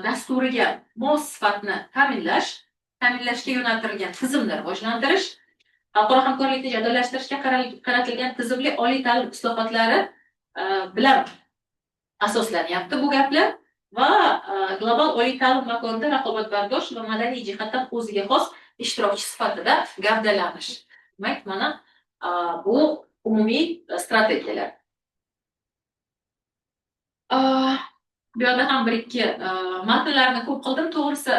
dasturiga mos sifatni ta'minlashga yo'naltirilgan tizimni rivojlantirish, xalqaro hamkorlikni jadallashtirishga qaratilgan tizimli oliy ta'lim islohotlari bilan asoslanyapti bu gaplar va global oliy ta'lim makonida raqobatbardosh va madaniy jihatdan o'ziga xos ishtirokchi sifatida gavdalanish. Demak, mana bu umumiy strategiyalar. Bu yerda ham bir-ikki matnlarni ko'p qildim, to'g'risi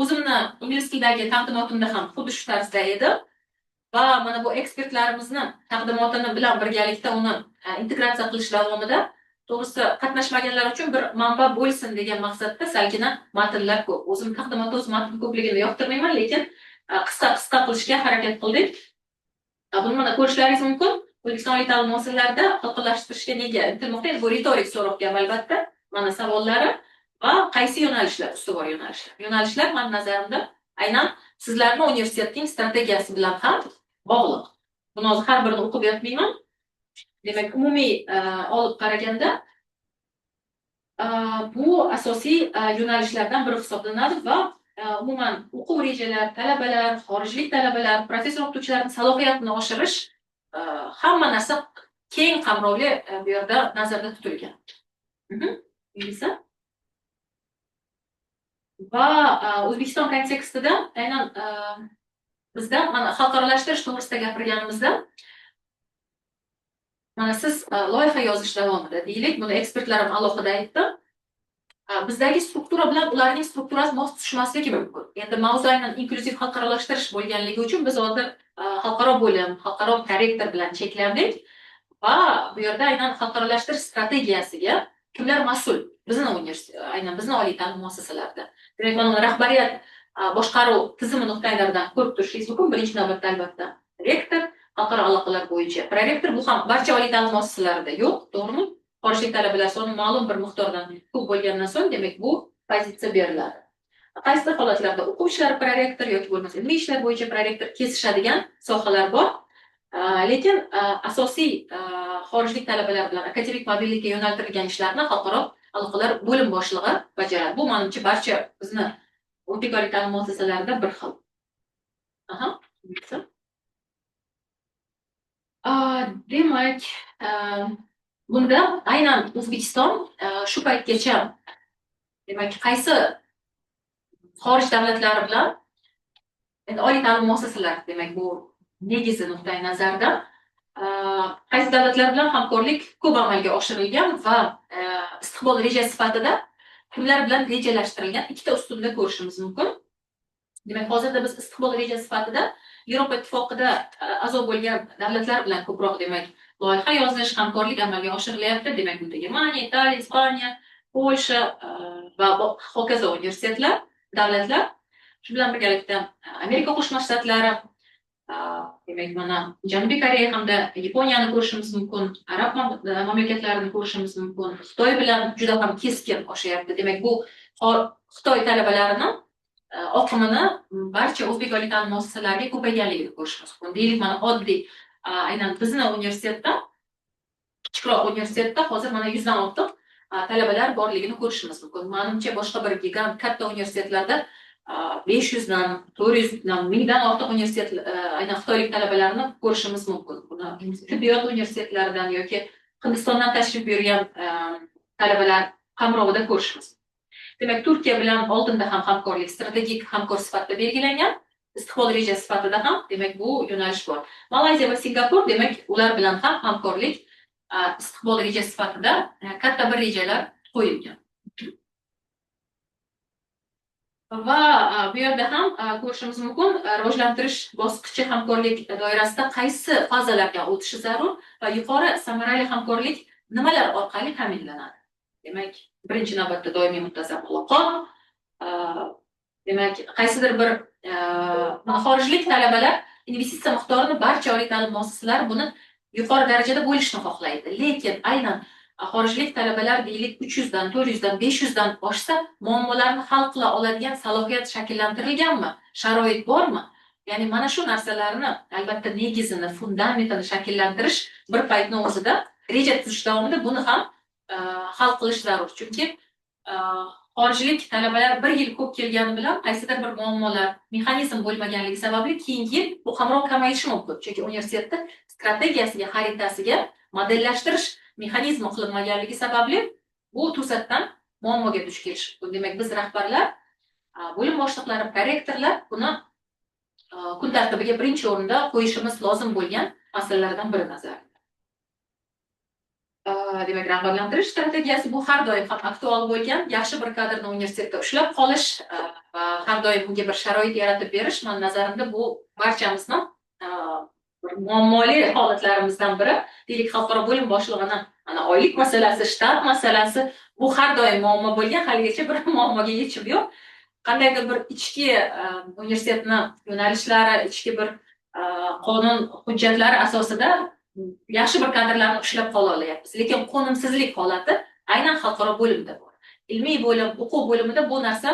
o'zimni ingliz tilidagi taqdimotimda ham xuddi shu tarzda edi. Va mana bu ekspertlarimizni taqdimotini bilan birgalikda uni integratsiya qilish davomida to'g'risi qatnashmaganlar uchun bir manba bo'lsin degan maqsadda salgina matnlar ko'p. O'zim taqdimotda o'z matn ko'pligini yoqtirmayman, lekin qisqa qilishga harakat qildik. Buni mana ko'rishlaringiz mumkin. O'zbekiston oliy ta'lim muassasalarida xalqaralashtirishga nega intilmoqda? Bu retorik so'roqga albatta mana savollari va qaysi yo'nalishlar, ustuvor yo'nalishlar. Yo'nalishlar men nazarimda aynan sizlarning universitetning strategiyasi bilan ham bog'liq. Buni hozir har birini o'qib yotmayman. Demak, umumiy olib qaraganda bu asosiy yo'nalishlardan biri hisoblanadi va umuman o'quv rejalar, talabalar, xorijlik talabalar, professor o'qituvchilarning salohiyatini oshirish hamma narsa keng qamrovli bu yerda nazarda tutilgan. Inglizi. Va O'zbekiston kontekstida aynan bizda mana xalqaralashtirish to'g'risida gapirganimizda mana siz loyiha yozish davomida deylik, buni ekspertlar ham alohida aytdi. Bizdagi struktura bilan ularning strukturasi mos tushmasligi mumkin. Endi mavzu aynan inklyuziv xalqaralashtirish bo'lganligi uchun biz hozir xalqaro bo'lim, xalqaro korrektor bilan cheklandik va bu yerda aynan xalqaralashtirish strategiyasiga kimlar mas'ul? Aynan bizni oliy ta'lim muassasalarida. Demak, mana rahbariyat boshqaruv tizimi nuqtai nazaridan ko'rib turishingiz mumkin. Birinchi navbatda albatta rektor, xalqaro aloqalar bo'yicha prorektor, bu ham barcha oliy ta'lim muassasalarida yo'q, to'g'rimi? Xorijlik talabalar soni ma'lum bir miqdordan ko'p bo'lgandan so'ng, demak, bu pozitsiya beriladi. Qaysi holatlarda o'quv ishlari prorektor yoki bo'lmasa ilmiy ishlar bo'yicha prorektor kesishadigan sohalar bor. Lekin asosiy xorijlik talabalar bilan akademik mobillikka yo'naltirilgan ishlarni xalqaro aloqalar bo'lim boshlig'i bajaradi. Bu menimcha barcha bizni o'zbek oliy ta'lim muassasalarida bir xil. Demak, bunda aynan O'zbekiston shu paytgacha demak qaysi xorij davlatlari bilan endi oliy ta'lim muassasalari demak bu negizi nuqtai nazaridan qaysi davlatlar bilan hamkorlik ko'p amalga oshirilgan va istiqbol rejasi sifatida kimlar bilan rejalashtirilgan ikkita ustunda ko'rishimiz mumkin. Demak, hozirda biz istiqbol rejasi sifatida Yevropa ittifoqida a'zo bo'lgan davlatlar bilan ko'proq demak loyiha yozish, hamkorlik amalga oshirilyapti. Demak, bunda Germaniya, Italiya, Ispaniya, Polsha va hokazo universitetlar, davlatlar. Shu bilan birgalikda Amerika Qo'shma Shtatlari, demak mana Janubiy Koreya hamda Yaponiyani ko'rishimiz mumkin, arab mamlakatlarini ko'rishimiz mumkin. Xitoy bilan juda ham keskin oshyapti. Demak, bu Xitoy talabalarini oqimini barcha o'zbek oliy ta'lim muassasalariga ko'payganligini ko'rishimiz mumkin. Deylik, mana oddiy aynan bizni universitetda, kichikroq universitetda hozir mana 100 dan ortiq talabalar borligini ko'rishimiz mumkin. Menimcha boshqa bir gigant katta universitetlarda 500 dan, 400 dan, 1000 dan ortiq universitet aynan xitoylik talabalarni ko'rishimiz mumkin. Buni tibbiyot universitetlaridan yoki Hindistondan tashrif buyurgan talabalar qamrovida ko'rishimiz mumkin. Demak, Turkiya bilan oldinda ham hamkorlik strategik hamkor sifatida belgilangan, istiqbol rejasi sifatida ham demak bu yo'nalish bor. Malayziya va Singapur demak ular bilan ham hamkorlik istiqbol rejasi sifatida katta bir rejalar qo'yilgan. Va bu yerda ham ko'rishimiz mumkin rivojlantirish bosqichi hamkorlik doirasida qaysi fazalarga o'tishi zarur va yuqori samarali hamkorlik nimalar orqali ta'minlanadi. Demak, birinchi navbatda doimiy muntazam aloqa, demak qaysidir bir xorijlik talabalar investitsiya miqdorini barcha oliy ta'lim muassasalari buni yuqori darajada bo'lishni xohlaydi. Lekin aynan xorijlik talabalar deylik 300 dan, 400 dan, 500 dan oshsa muammolarni hal qila oladigan salohiyat shakllantirilganmi? Sharoit bormi? Ya'ni mana shu narsalarni albatta negizini, fundamentini shakllantirish bir paytning o'zida reja tuzish davomida buni ham hal qilish zarur. Chunki xorijlik talabalar bir yil ko'p kelgani bilan qaysidir bir muammolar, mexanizm bo'lmaganligi sababli keyingi yil bu qamrov kamayishi mumkin. Chunki universitetda strategiyasiga, xaritasiga modellashtirish mexanizmi qilinmaganligi sababli bu to'satdan muammoga duch kelish mumkin. Demak, biz rahbarlar, bo'lim boshliqlari, prorektorlar buni kun tartibiga birinchi o'rinda qo'yishimiz lozim bo'lgan masalalardan biri nazarda. Demak, rag'batlantirish strategiyasi bu har doim ham aktual bo'lgan, yaxshi bir kadrni universitetda ushlab qolish va har doim unga bir sharoit yaratib berish, men nazarimda bu barchamizni bir muammoli holatlarimizdan biri. Deylik, xalqaro bo'lim boshlig'ini mana oylik masalasi, shtat masalasi bu har doim muammo bo'lgan, haligacha bir muammoga yechim yo'q. Qandaydir bir ichki universitetni yo'nalishlari, ichki bir qonun hujjatlari asosida yaxshi bir kadrlarni ushlab qola olyapmiz. Lekin qonimsizlik holati aynan xalqaro bo'limda bor. Ilmiy bo'lim, o'quv bo'limida bu narsa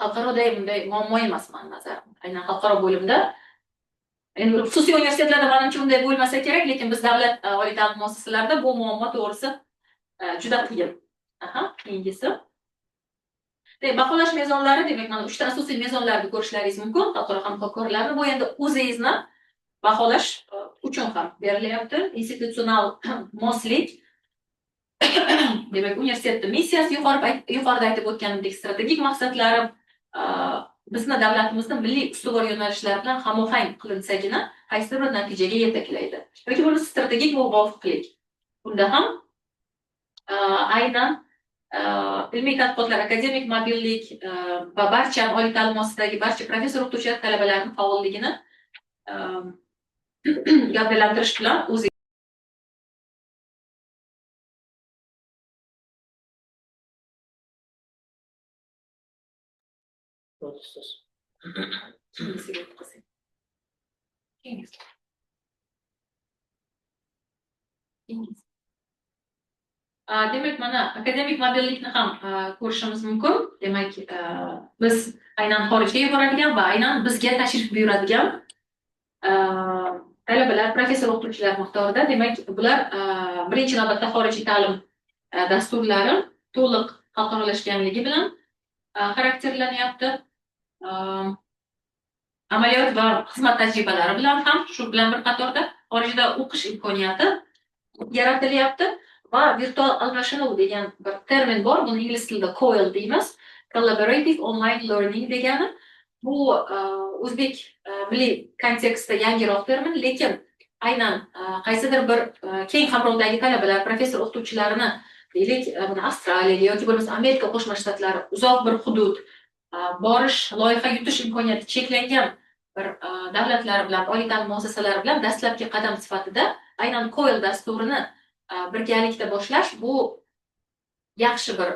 xalqaroda bunday muammo emas men nazarimda. Aynan xalqaro bo'limda endi xususiy universitetlarda menimcha unday bo'lmasa kerak, lekin biz davlat oliy ta'lim muassasalarida bu muammo to'g'risi juda qiyin. Keyingisi. Baholash mezonlari, demak, mana 3 ta asosiy mezonlarni ko'rishlaringiz mumkin. Xalqaro hamkorlarni bu endi o'zingizni baholash uchun ham berilyapti. Institutsional moslik Demak, universitetning missiyasi yuqorida aytib o'tganimdek strategik maqsadlari bizni davlatimizni milliy ustuvor yo'nalishlar bilan hamohang qilinsagina qaysi bir natijaga yetaklaydi. Yoki bo'lmasa strategik muvofiqlik. Bunda ham aynan ilmiy tadqiqotlar, akademik mobillik va barcha oliy ta'lim muassasasidagi barcha professor o'qituvchilar talabalarning faolligini gavdalantirish bilan o'zi demak, mana akademik mobillikni ham ko'rishimiz mumkin. Demak, biz aynan xorijga yuboradigan va aynan bizga tashrif buyuradigan talabalar, professor o'qituvchilar miqdorida. Demak, bular birinchi navbatda xorijiy ta'lim dasturlari to'liq xalqaralashganligi bilan xarakterlanyapti. Amaliyot va xizmat tajribalari bilan ham shu bilan bir qatorda xorijda o'qish imkoniyati yaratilyapti. Va virtual almashinuv degan bir termin bor. Buni ingliz tilida COIL deymiz. Collaborative Online Learning degani. Bu o'zbek milliy kontekstda yangiroq termin, lekin aynan qaysidir bir keng qamrovdagi talabalar, professor o'qituvchilarini, deylik, Avstraliyaga yoki bo'lmasa Amerika Qo'shma Shtatlari, uzoq bir hudud borish, loyiha yutish imkoniyati cheklangan bir davlatlar bilan, oliy ta'lim muassasalari bilan dastlabki qadam sifatida aynan COIL dasturini birgalikda boshlash bu yaxshi bir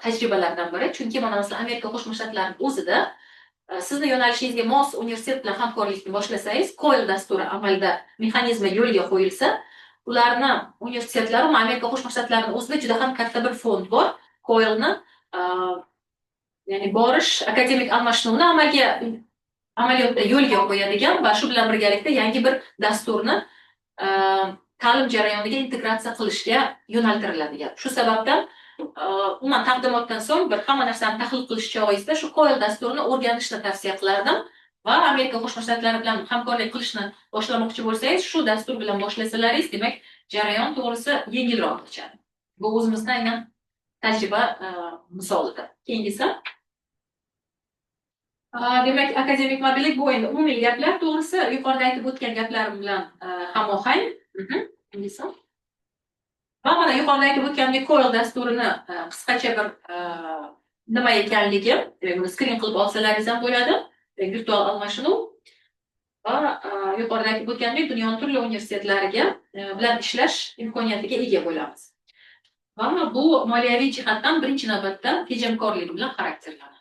tajribalardan biri. Chunki mana masalan Amerika Qo'shma Shtatlarining o'zida sizni yo'nalishingizga mos universitet bilan hamkorlikni boshlasangiz, COIL dasturi amalda mexanizmi yo'lga qo'yilsa, ularni universitetlar va Amerika Qo'shma Shtatlarining o'zida juda ham katta bir fond bor. COILni ya'ni borish, akademik almashinuvni amaliyotda yo'lga qo'yadigan va shu bilan birgalikda yangi bir dasturni ta'lim jarayoniga integratsiya qilishga yo'naltiriladigan. Shu sababdan umuman taqdimotdan so'ng bir hamma narsani tahlil qilish chog'ingizda shu COIL dasturini o'rganishni tavsiya qilardim va Amerika Qo'shma Shtatlari bilan hamkorlik qilishni boshlamoqchi bo'lsangiz, shu dastur bilan boshlasangiz, demak, jarayon to'g'risi yengilroq kechadi. Bu o'zimizdan aynan tajriba misolidir. Keyingisi demak, akademik mobillik bu endi umumiy gaplar, to'g'risi yuqorida aytib o'tgan gaplarim bilan hamohang. Va mana yuqorida aytib o'tgandek COIL dasturini qisqacha bir nima ekanligi, demak, buni skrin qilib olsalaringiz ham bo'ladi. Virtual almashinuv va yuqorida aytib o'tgandek dunyoning turli universitetlariga bilan ishlash imkoniyatiga ega bo'lamiz. Va bu moliyaviy jihatdan birinchi navbatda tejamkorlik bilan xarakterlanadi.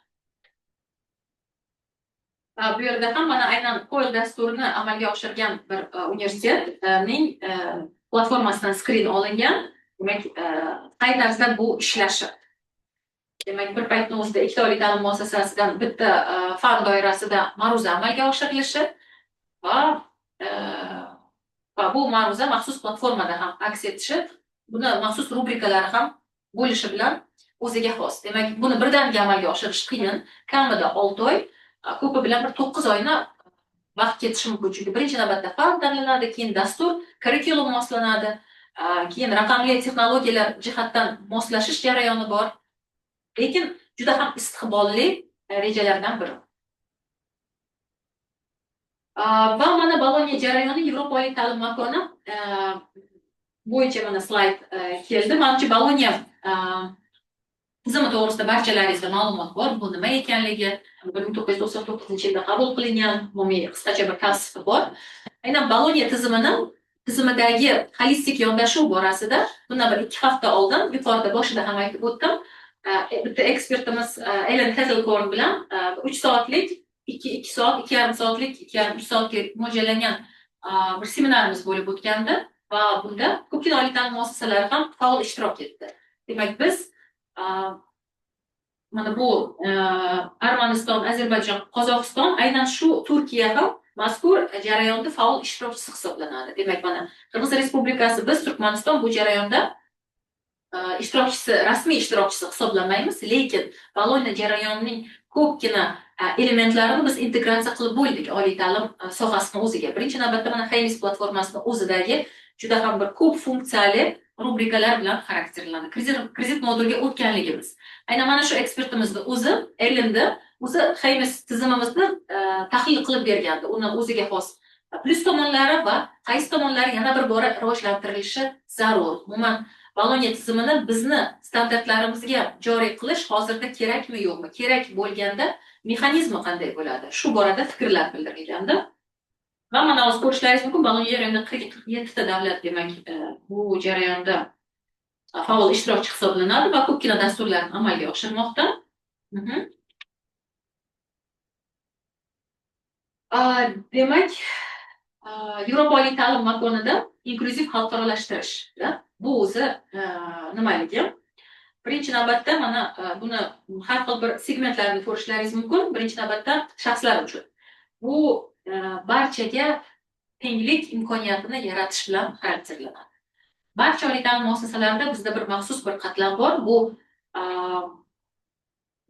Bu yerda ham mana aynan COIL dasturini amalga oshirgan bir universitetning platformasidan skrin olingan. Demak, qay tarzda bu ishlashi. Demak, bir paytning o'zida ikkita oliy ta'lim muassasasidan bitta fan doirasida ma'ruza amalga oshirilishi va bu ma'ruza maxsus platformada ham aks etishi, buni maxsus rubrikalari ham bo'lishi bilan o'ziga xos. Demak, buni birdaniga amalga oshirish qiyin. Kamida 6 oy, ko'pi bilan bir 9 oyni vaqt ketishi mumkin. Chunki birinchi navbatda fan tanlanadi, keyin dastur, kurikulum moslanadi, keyin raqamli texnologiyalar jihatdan moslashish jarayoni bor. Lekin juda ham istiqbolli rejalardan biri. Va mana Bologna jarayoni Yevropa oliy ta'lim makoni bo'yicha mana slayd keldi. Menimcha Bologna tizimi to'g'risida barchalaringizda ma'lumot bor. Bu nima ekanligi, 1999-yilda qabul qilingan umumiy qisqacha bir tavsifi bor. Aynan Bologna tizimidagi holistik yondashuv borasida bundan bir 2 hafta oldin yuqorida boshida ham aytib o'tdim. Bitta ekspertimiz Ellen Hazelcorn bilan 3 soatlik, 2 soat, 2,5 soatlik, 2,5 soatga mo'ljallangan bir seminarimiz bo'lib o'tgandi va bunda ko'pgina oliy ta'lim muassasalari ham faol ishtirok etdi. Demak, biz mana bu Armaniston, Ozarbayjon, Qozog'iston, aynan shu Turkiya ham mazkur jarayonda faol ishtirokchisi hisoblanadi. Demak, mana Qirg'iz Respublikasi, biz Turkmaniston bu jarayonda rasmiy ishtirokchisi hisoblanmaymiz, lekin Bologna jarayonining ko'pgina elementlarini biz integratsiya qilib bo'ldik oliy ta'lim sohasini o'ziga. Birinchi navbatda mana Haymis platformasini o'zidagi juda ham bir ko'p funksiyali rubrikalar bilan xarakterlanadi. Kredit modulga o'tganligimiz. Aynan mana shu ekspertimizni o'zi Ellinda o'zi Haymes tizimimizni tahlil qilib bergandi. Uni o'ziga xos plus tomonlari va qaysi tomonlari yana bir bora rivojlantirilishi zarur. Umuman Bologna tizimini bizni standartlarimizga joriy qilish hozirda kerakmi yo'qmi? Kerak bo'lganda mexanizmi qanday bo'ladi? Shu borada fikrlar bildirilgandi. Va mana hozir ko'rishlaringiz mumkin, Bologna jarayonida 47 ta davlat demak bu jarayonda faol ishtirokchi hisoblanadi va ko'pgina dasturlarni amalga oshirmoqda. Demak, Yevropa oliy ta'lim makonida inklyuziv xalqarolashtirish bu o'zi nimaligi? Birinchi navbatda mana buni har xil bir segmentlarni ko'rishlaringiz mumkin. Birinchi navbatda shaxslar uchun. Bu barchaga tenglik imkoniyatini yaratish bilan xarakterlanadi. Barcha oliy ta'lim muassasalarida bizda bir maxsus bir qatlam bor. Bu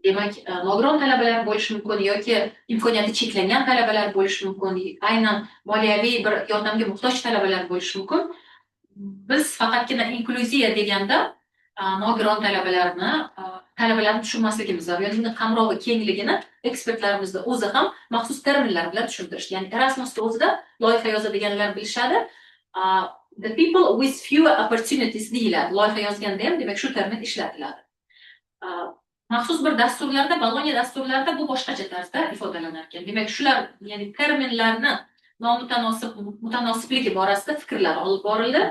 demak nogiron talabalar bo'lishi mumkin yoki imkoniyati cheklangan talabalar bo'lishi mumkin, aynan moliyaviy bir yordamga muhtoj talabalar bo'lishi mumkin. Biz faqatgina inklyuziya deganda nogiron talabalarni tushunmasligimiz zarur. Ya'ni qamrovi kengligini ekspertlarimizni o'zi ham maxsus terminlar bilan tushuntirishdi. Ya'ni Erasmusda o'zida loyiha yozadiganlar bilishadi. The people with fewer opportunities deyiladi. Loyiha yozganda ham demak shu termin ishlatiladi. Maxsus bir dasturlarda, Bologna dasturlarida bu boshqacha tarzda ifodalanar ekan. Demak, shular, ya'ni terminlarni mutanosibligi borasida fikrlar olib borildi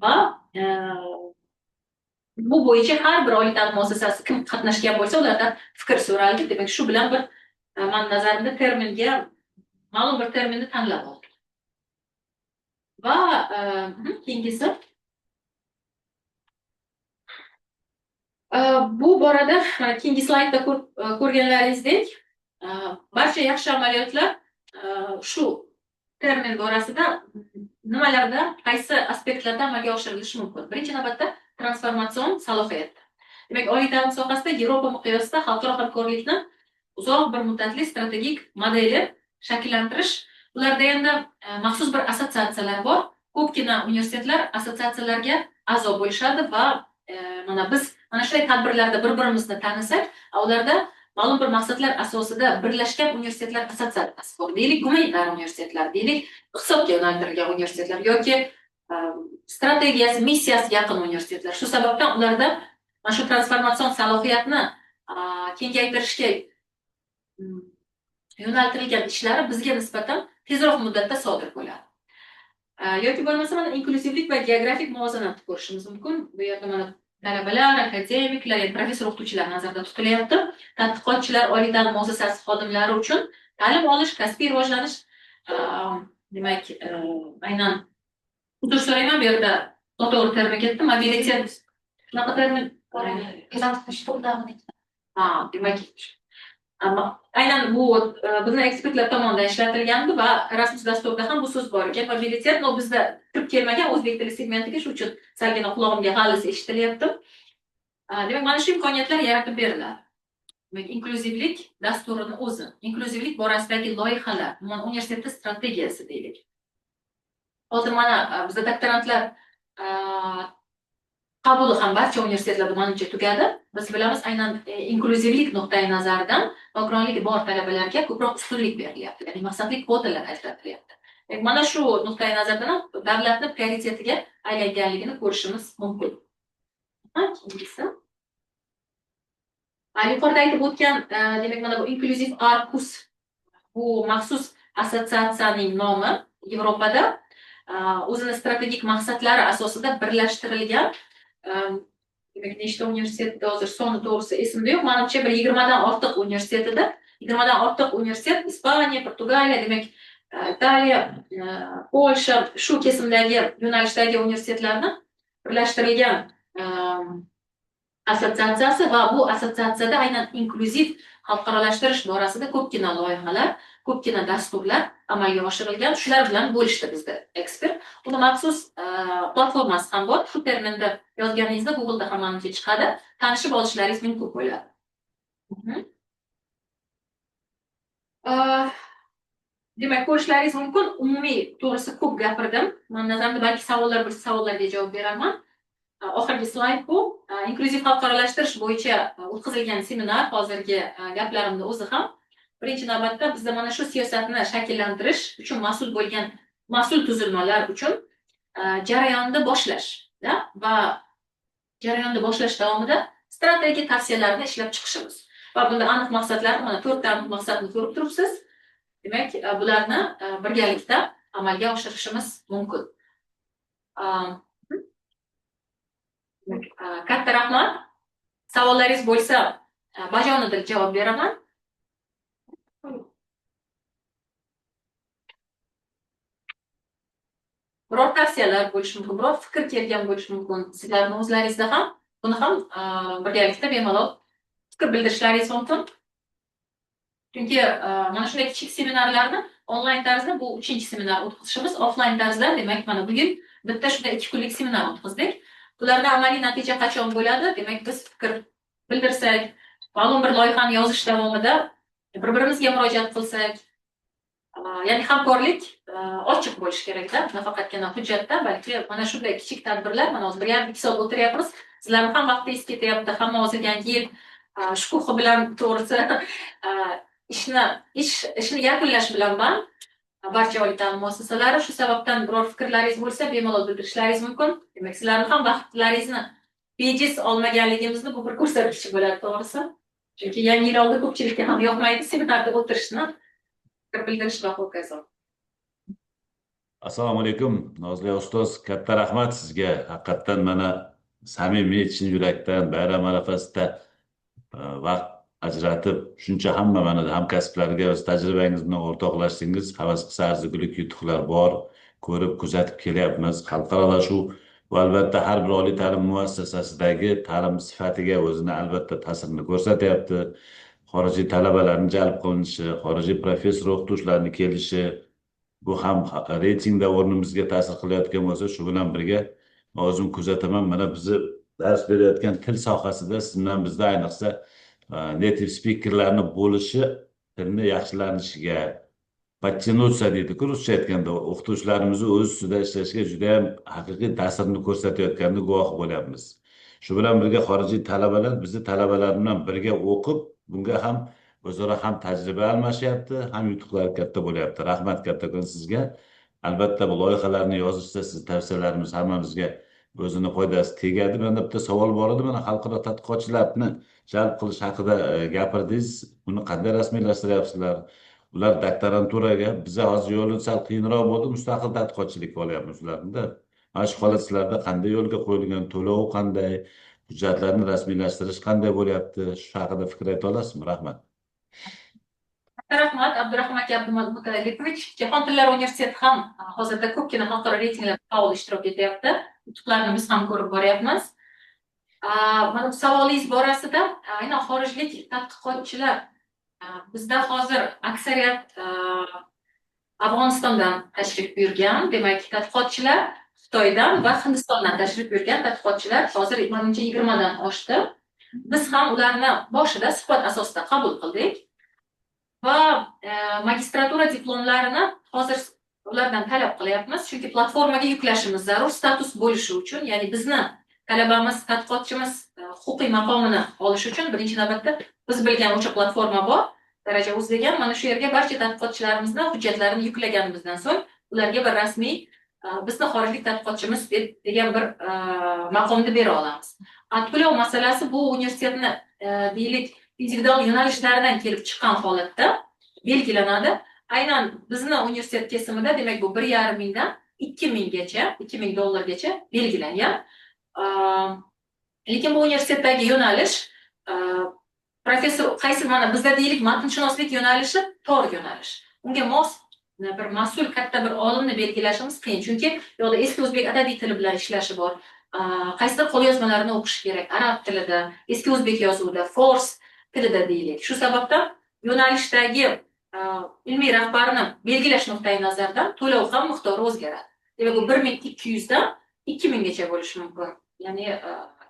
va bu bo'yicha har bir oliy ta'lim muassasasi kim qatnashgan bo'lsa, ulardan fikr so'raldi. Demak, shu bilan bir men nazarimda terminga ma'lum bir terminni tanlab oldik. Va keyingisi bu borada keyingi slaydda ko'rganlaringizdek barcha yaxshi amaliyotlar shu termin borasida nimalarda, qaysi aspektlarda amalga oshirilishi mumkin. Birinchi navbatda transformatsion salohiyat. Demak, oliy ta'lim sohasida Yevropa miqyosida xalqaro hamkorlikni uzoq bir muddatli strategik modeli shakllantirish. Ularda endi maxsus bir assotsiatsiyalar bor. Ko'pgina universitetlar assotsiatsiyalarga a'zo bo'lishadi va mana biz mana shunday tadbirlarda bir-birimizni tanisak, ularda ma'lum bir maqsadlar asosida birlashgan universitetlar assotsiatsiyasi bor. Deylik, gumanitar universitetlar, deylik, iqtisodga yo'naltirilgan universitetlar yoki strategiyasi, missiyasi yaqin universitetlar. Shu sababdan ularda mana shu transformatsion salohiyatni kengaytirishga yo'naltirilgan ishlari bizga nisbatan tezroq muddatda sodir bo'ladi. Yoki bo'lmasa mana inklyuzivlik va geografik muvozanatni ko'rishimiz mumkin. Bu yerda mana talabalar, akademiklar, professor o'qituvchilar nazarda tutilyapti. Tadqiqotchilar, oliy ta'lim muassasasi xodimlari uchun ta'lim olish, kasbiy rivojlanish, demak, aynan uzr so'rayman, bu yerda to'g'ri termin ketdi. Mobilitet. Shunaqa termin demak, aynan bu bizni ekspertlar tomonidan ishlatilgandi va Erasmus dasturida ham bu so'z bor ekan. Mobilitet bizda kirib kelmagan o'zbek tili segmentiga, shuning uchun salgina qulog'imga g'alati eshitilyapti. Demak, mana shu imkoniyatlar yaratib beriladi. Demak, inklyuzivlik dasturini o'zi, inklyuzivlik borasidagi loyihalar, universitet strategiyasi deylik. Hozir mana bizda doktorantlar qabuli ham barcha universitetlarda menimcha tugadi. Biz bilamiz, aynan inklyuzivlik nuqtai nazaridan nogironligi bor talabalarga ko'proq ustunlik berilyapti. Ya'ni maqsadli kvotalar ajratilyapti. Mana shu nuqtai nazardan davlatni prioritetiga aylanganligini ko'rishimiz mumkin. Yuqorida aytib o'tgan, demak, mana bu inklyuziv Arcus, bu maxsus assotsiatsiyaning nomi Yevropada o'zini strategik maqsadlari asosida birlashtirilgan. Demak, nechta universitetda hozir soni to'g'risi esimda yo'q. Menimcha bir 20 dan ortiq universitetida, 20 dan ortiq universitet Ispaniya, Portugaliya, demak, Italiya, Polsha, shu kesimdagi yo'nalishdagi universitetlarni birlashtirilgan assotsiatsiyasi va bu assotsiatsiyada aynan inklyuziv xalqarolashtirish borasida ko'pgina loyihalar, ko'pgina dasturlar amalga oshirilgan. Shular bilan bo'lishdi bizda ekspert. Uni maxsus platformasi ham bor. Shu terminda yozganingizda Google'da ham menimcha chiqadi. Tanishib olishlaringiz mumkin bo'ladi. Demak, ko'rishlaringiz mumkin. Umumiy to'g'risi ko'p gapirdim. Men nazarimda balki savollar bo'lsa, savollarga javob beraman. Oxirgi slayd bu inklyuziv xalqaralashtirish bo'yicha o'tkazilgan seminar. Hozirgi gaplarimni o'zi ham birinchi navbatda bizda mana shu siyosatni shakllantirish uchun mas'ul bo'lgan mas'ul tuzilmalar uchun jarayonni boshlash va jarayonni boshlash davomida strategik tavsiyalarni ishlab chiqishimiz va bunda aniq maqsadlar, mana 4 ta aniq maqsadni ko'rib turibsiz. Demak, bularni birgalikda amalga oshirishimiz mumkin. Katta rahmat. Savollaringiz bo'lsa, bajonidil javob beraman. Biror tavsiyalar bo'lishi mumkin, biror fikr kelgan bo'lishi mumkin. Sizlarning o'zlaringizda ham buni ham birgalikda bemalol fikr bildirishlaringiz mumkin. Chunki mana shunday kichik seminarlarni onlayn tarzda bu 3-chi seminar o'tkazishimiz, offlayn tarzda, demak, mana bugun bitta shunday 2 kunlik seminar o'tkazdik. Bularda amaliy natija qachon bo'ladi? Demak, biz fikr bildirsak, ma'lum bir loyihani yozish davomida bir-birimizga murojaat qilsak, ya'ni hamkorlik ochiq bo'lishi kerak-da, nafaqatgina hujjatda, balki mana shunday kichik tadbirlar, mana hozir 1,5 soat o'tiryapmiz. Sizlarning ham vaqtingiz ketyapti, hamma hozir yangi yil shukuhi bilan to'g'risi ishni yakunlash bilan band. Barcha oliy ta'lim muassasalari, shu sababdan biror fikrlaringiz bo'lsa, bemalol bildirishlaringiz mumkin. Demak, sizlarning ham vaqtlaringizni bejiz olmaganligimizni bu bir ko'rsatkichi bo'ladi, to'g'risi. Chunki yangi yil oldi ko'pchilikka ham yoqmaydi seminarda o'tirishni, fikr bildirish va ho'kazon. Assalomu alaykum, nozli ustoz, katta rahmat sizga. Haqiqatdan mana samimiy chin yurakdan bayram arafasida vaqt ajratib, shuncha hamma mana hamkasblarga o'z tajribangiz bilan o'rtoqlashdingiz. Havas qilsa arzigulik yutuqlar bor, ko'rib, kuzatib kelyapmiz. Xalqaralashuv va albatta har bir oliy ta'lim muassasasidagi ta'lim sifatiga o'zini albatta ta'sirini ko'rsatyapti. Xorijiy talabalarning jalb qilinishi, xorijiy professor o'qituvchilarning kelishi, bu ham reytingda o'rnimizga ta'sir qilayotgan bo'lsa, shu bilan birga o'zim kuzataman. Mana bizni dars berayotgan til sohasida siz bilan bizda ayniqsa native speakerlarni bo'lishi, tilni yaxshilanishiga, подтянуться deydi-ku ruscha aytganda, o'qituvchilarimizni o'z ustida ishlashiga juda ham haqiqiy ta'sirini ko'rsatayotganini guvohi bo'lyapmiz. Shu bilan birga xorijiy talabalar bizni talabalar bilan birga o'qib, bunga ham o'zaro ham tajriba almashyapti, ham yutuqlar katta bo'lyapti. Rahmat kattakon sizga. Albatta bu loyihalarni yozishda siz tavsiyalarimiz hammamizga o'zini foydasi tegadi. Menda bitta savol bor edi, mana xalqaro tadqiqotchilarni jalb qilish haqida gapirdingiz. Buni qanday rasmiylashtiryapsizlar? Ular doktoranturaga, biza hozir yo'li sal qiyinroq bo'ldi, mustaqil tadqiqotchilikka olyapmiz ularni. Mana shu holat sizlarda qanday yo'lga qo'yilgan, to'lov qanday, hujjatlarni rasmiylashtirish qanday bo'lyapti? Shu haqida fikr ayta olasizmi? Rahmat. Rahmat, Abdurahim aka Abdumalikovich. Jahon tillari universiteti ham hozirda ko'pgina xalqaro reytinglarda faol ishtirok etyapti. Yutuqlarni biz ham ko'rib boryapmiz. Mana bu savolingiz borasida, aynan xorijlik tadqiqotchilar bizda hozir aksariyat Afg'onistondan tashrif buyurgan, demak, tadqiqotchilar Xitoydan va Hindistondan tashrif buyurgan tadqiqotchilar hozir 20 dan oshdi. Biz ham ularni boshida suhbat asosida qabul qildik. Va magistratura diplomlarini hozir ulardan talab qilyapmiz, chunki platformaga yuklashimiz zarur status bo'lishi uchun, ya'ni bizni talabamiz, tadqiqotchimiz huquqiy maqomini olish uchun birinchi navbatda biz bilgan o'sha platforma bor, Daraja Uz degan, mana shu yerga barcha tadqiqotchilarimizni hujjatlarini yuklaganimizdan so'ng ularga bir rasmiy bizni xorijlik tadqiqotchimiz degan bir maqomni bera olamiz. To'lov masalasi bu universitetni deylik individual yo'nalishlaridan kelib chiqqan holatda belgilanadi. Aynan bizni universitet kesimida demak bu 1,5 mingdan 2,000 gacha, $2,000 belgilangan. Lekin bu universitetdagi yo'nalish professor qaysi mana bizda deylik matnshunoslik yo'nalishi tor yo'nalish. Unga mos bir mas'ul katta bir olimni belgilashimiz qiyin, chunki yo'lda eski o'zbek adabiy tili bilan ishlashi bor. Qaysidir qo'lyozmalarni o'qish kerak arab tilida, eski o'zbek yozuvida, fors tilida deylik. Shu sababdan yo'nalishdagi ilmiy rahbarni belgilash nuqtai nazaridan to'lov ham miqdori o'zgaradi. Demak, bu 1,200 dan 2,000 gacha bo'lishi mumkin. Ya'ni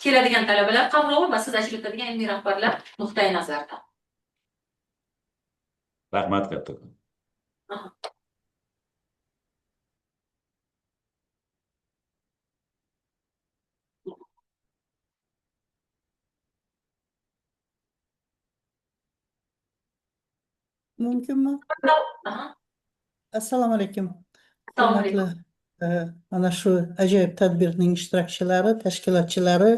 keladigan talabalar qamrovi va siz ajratadigan ilmiy rahbarlar nuqtai nazaridan. Rahmat kattakon. mumkinmi? Aha, Assalomu alaykum. assalomu Hurmatli alaykum. mana shu ajoyib tadbirning ishtirokchilari, tashkilotchilari,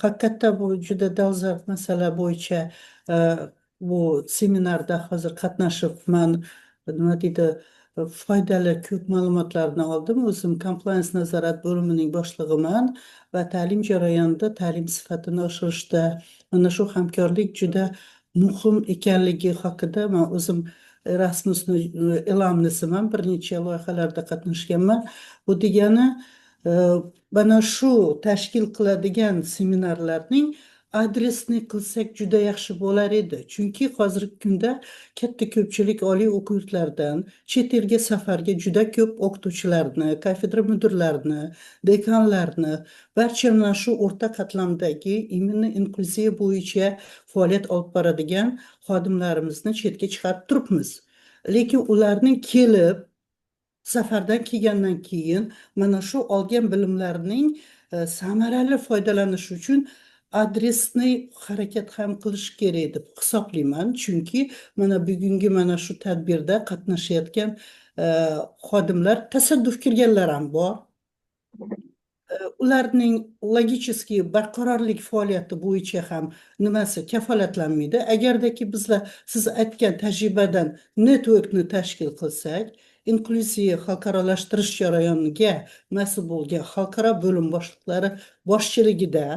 haqiqatda bu juda dolzarb masala bo'yicha bu seminarda hozir qatnashib man nima deydi foydali ko'p ma'lumotlarni oldim. O'zim compliance nazorat bo'limining boshlig'iman va ta'lim jarayonida ta'lim sifatini oshirishda mana shu hamkorlik juda muhim ekanligi haqida man o'zim Erasmusni elamnisiman, bir necha loyihalarda qatnashganman. Bu degani mana shu tashkil qiladigan seminarlarning adresini qilsak juda yaxshi bo'lar edi. Chunki hozirgi kunda katta ko'pchilik oliy o'quv yurtlaridan chet elga safarga juda ko'p o'qituvchilarni, kafedra mudirlarini, dekanlarni, barcha mana shu o'rta qatlamdagi immuniy inklyuziya bo'yicha faoliyat olib boradigan xodimlarimizni chetga chiqarib turibmiz. Lekin ularning kelib safardan kelgandan keyin mana shu olgan bilimlarining samarali foydalanishi uchun adresni harakat ham qilish kerak deb hisoblayman. Chunki mana bugungi mana shu tadbirda qatnashayotgan xodimlar tasadduq kirganlar ham bor. Ularning logicheskiy barqarorlik faoliyati bo'yicha ham nimasi kafolatlanmaydi. Agardaki bizlar siz aytgan tajribadan networkni tashkil qilsak, inklyuziya xalqarolashtirish jarayoniga mas'ul bo'lgan xalqaro bo'lim boshliqlari boshchiligida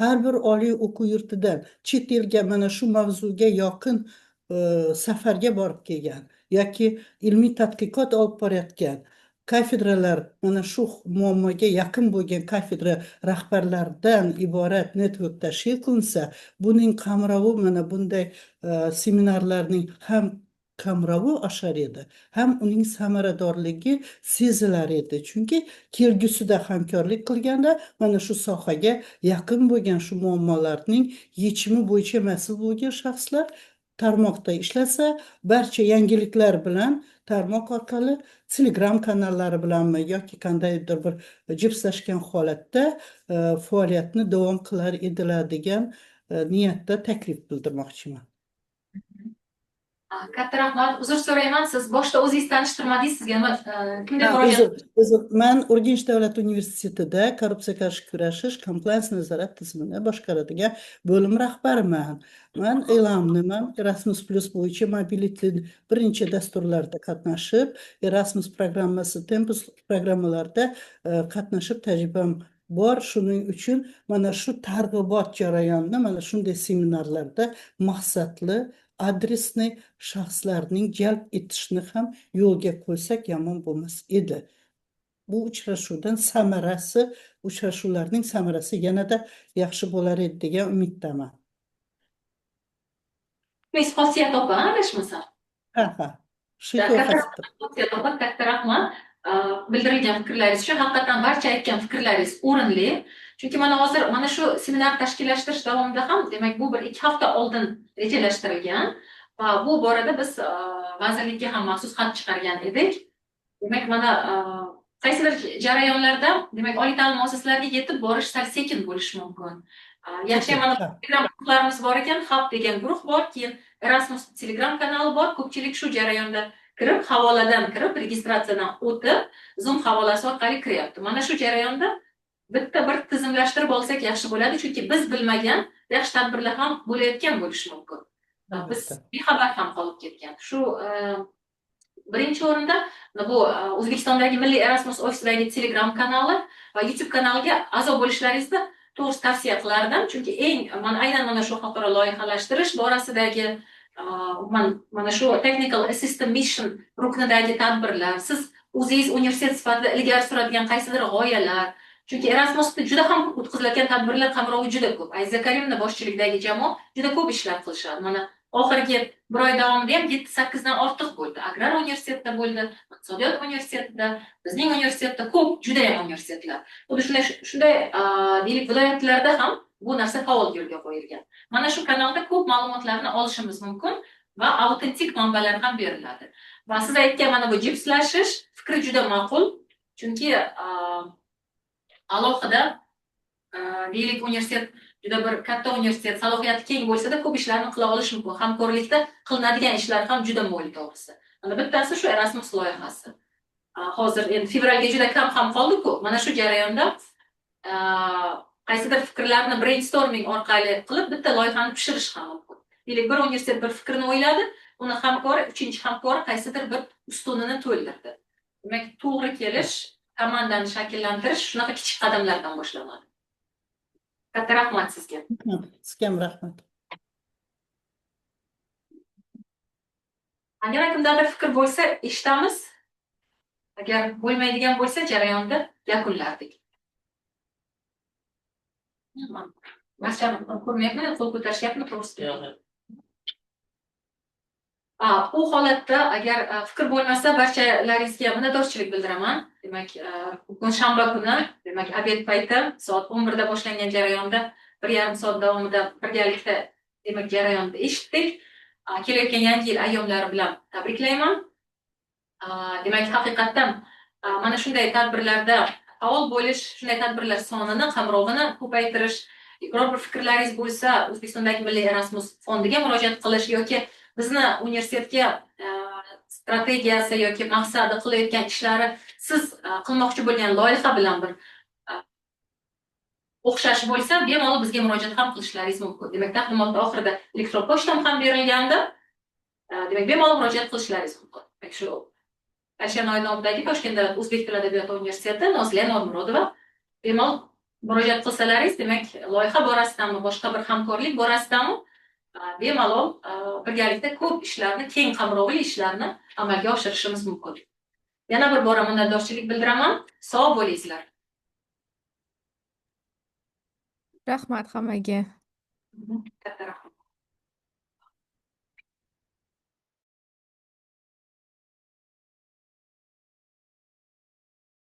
har bir oliy o'quv yurtidan chet elga mana shu mavzuga yaqin safarga borib kelgan yoki ilmiy tadqiqot olib borayotgan kafedralar mana shu muammoga yaqin bo'lgan kafedra rahbarlaridan iborat network tashkil qilinsa, buning qamrovi mana bunday seminarlarning ham qamrovi oshar edi, ham uning samaradorligi sezilar edi. Chunki kelgusida hamkorlik qilganda mana shu sohaga yaqin bo'lgan shu muammolarning yechimi bo'yicha mas'ul bo'lgan shaxslar tarmoqda ishlasa, barcha yangiliklar bilan tarmoq orqali Telegram kanallari bilanmi yoki qandaydir bir jipslashgan holatda faoliyatni davom qilar edilar degan niyatda taklif bildirmoqchiman. Katta rahmat. Uzr so'rayman, siz boshda o'zingiz tanishtirmadingiz, sizga kimga Ha, murojaat uzr. Men Urganch davlat universitetida korrupsiyaga qarshi kurashish compliance nazorat tizimini boshqaradigan bo'lim rahbariman. Men e'lomniman. Erasmus Plus bo'yicha mobility birinchi dasturlarda qatnashib, Erasmus programmasi, Tempus programmalarida qatnashib tajribam bor. Shuning uchun mana shu targ'ibot jarayonini mana shunday seminarlarda maqsadli adresni shaxslarning jalb etishni ham yo'lga qo'ysak yomon bo'lmas edi. Bu uchrashuvlarning samarasi yanada yaxshi bo'lar edi degan umiddaman. qilsangiz xosiyat opa, adashmasam. Ha. Shu to'g'risida. Xosiyat opa, katta rahmat. Bildirilgan fikrlaringiz uchun haqiqatan barcha aytgan fikrlaringiz o'rinli. Chunki mana hozir mana shu seminar tashkillashtirish davomida ham, demak, bu bir 2 hafta oldin rejalashtirilgan va bu borada biz vazirlikka ham maxsus xat chiqargan edik. Demak, mana qaysidir jarayonlarda, demak, oliy ta'lim muassasalariga yetib borish sal sekin bo'lishi mumkin. Yaxshi, mana Telegram guruhlarimiz bor ekan, Hub degan guruh bor, keyin Erasmus Telegram kanali bor. Ko'pchilik shu jarayonda kirib, havoladan kirib, registratsiyadan o'tib, Zoom havolasi orqali kiryapti. Mana shu jarayonda bitta bir tizimlashtirib olsak yaxshi bo'ladi, chunki biz bilmagan yaxshi tadbirlar ham bo'layotgan bo'lishi mumkin. Biz bexabar ham qolib ketgan. Shu birinchi o'rinda bu O'zbekistondagi Milliy Erasmus ofisidagi Telegram kanali va YouTube kanaliga a'zo bo'lishlaringizni to'g'ri tavsiya qilardim. Chunki aynan mana shu xalqaro loyihalashtirish borasidagi mana shu Technical Assistant Mission ruknidagi tadbirlar, siz o'zingiz universitet sifatida ilgari suradigan qaysidir g'oyalar, chunki Erasmusda juda ham o'tkazilayotgan tadbirlar qamrovi juda ko'p. Ayza Karimova boshchiligidagi jamoa juda ko'p ishlar qilishadi. Mana oxirgi bir oy davomida ham 7-8 dan ortiq bo'ldi. Agrar universitetida bo'ldi, iqtisodiyot universitetida, bizning universitetda ko'p, juda ham universitetlar. Xuddi shunday deylik viloyatlarda ham bu narsa faol yo'lga qo'yilgan. Mana shu kanalda ko'p ma'lumotlarni olishimiz mumkin va autentik manbalar ham beriladi. Va siz aytgan mana bu jipslashish fikri juda ma'qul, chunki alohida deylik universitet juda bir katta universitet, salohiyati keng bo'lsa-da, ko'p ishlarni qila olish mumkin. Hamkorlikda qilinadigan ishlar ham juda mo'l to'g'risi. Mana bittasi shu Erasmus loyihasi. Hozir endi fevralga juda kam ham qoldi-ku. Mana shu jarayonda qaysidir fikrlarni brainstorming orqali qilib bitta loyihani pishirish ham mumkin. Deylik, bir universitet bir fikrni o'yladi, uni hamkori, uchinchi hamkori qaysidir bir ustunini to'ldirdi. Demak, to'g'ri kelish, komandani shakllantirish shunaqa kichik qadamlardan boshlanadi. Katta rahmat sizga. Sizga ham rahmat. Agar kimdadir fikr bo'lsa, eshitamiz. Agar bo'lmaydigan bo'lsa, jarayonni yakunlardik. Barchani ko'rmayapman, qo'l ko'tarishyapmi to'g'risi? U holatda agar fikr bo'lmasa, barchalaringizga minnatdorchilik bildiraman. Demak, bugun shanba kuni, demak, obed payti soat 11 da boshlangan jarayonda 1,5 soat davomida birgalikda demak jarayonni eshitdik. Kelayotgan yangi yil ayyomlari bilan tabriklayman. Demak, haqiqatdan mana shunday tadbirlarda faol bo'lish, shunday tadbirlar sonini, qamrovini ko'paytirish, biror bir fikrlaringiz bo'lsa, O'zbekistondagi Milliy Erasmus fondiga murojaat qilish yoki bizni universitetga strategiyasi yoki maqsadi qilayotgan ishlari siz qilmoqchi bo'lgan loyiha bilan bir o'xshash bo'lsa, bemalol bizga murojaat ham qilishlaringiz mumkin. Demak, taqdimotning oxirida elektron pochtam ham berilganda, demak, bemalol murojaat qilishlaringiz mumkin. Shu Alisher Noynoboddagi Toshkent davlat o'zbek tili adabiyoti universiteti Nozliya Normurodova bemalol murojaat qilsalaringiz, demak, loyiha borasidami, boshqa bir hamkorlik borasidami bemalol birgalikda ko'p ishlarni, keng qamrovli ishlarni amalga oshirishimiz mumkin. Yana bir bora minnatdorchilik bildiraman. Sog' bo'lingizlar. Rahmat hammaga. Katta rahmat.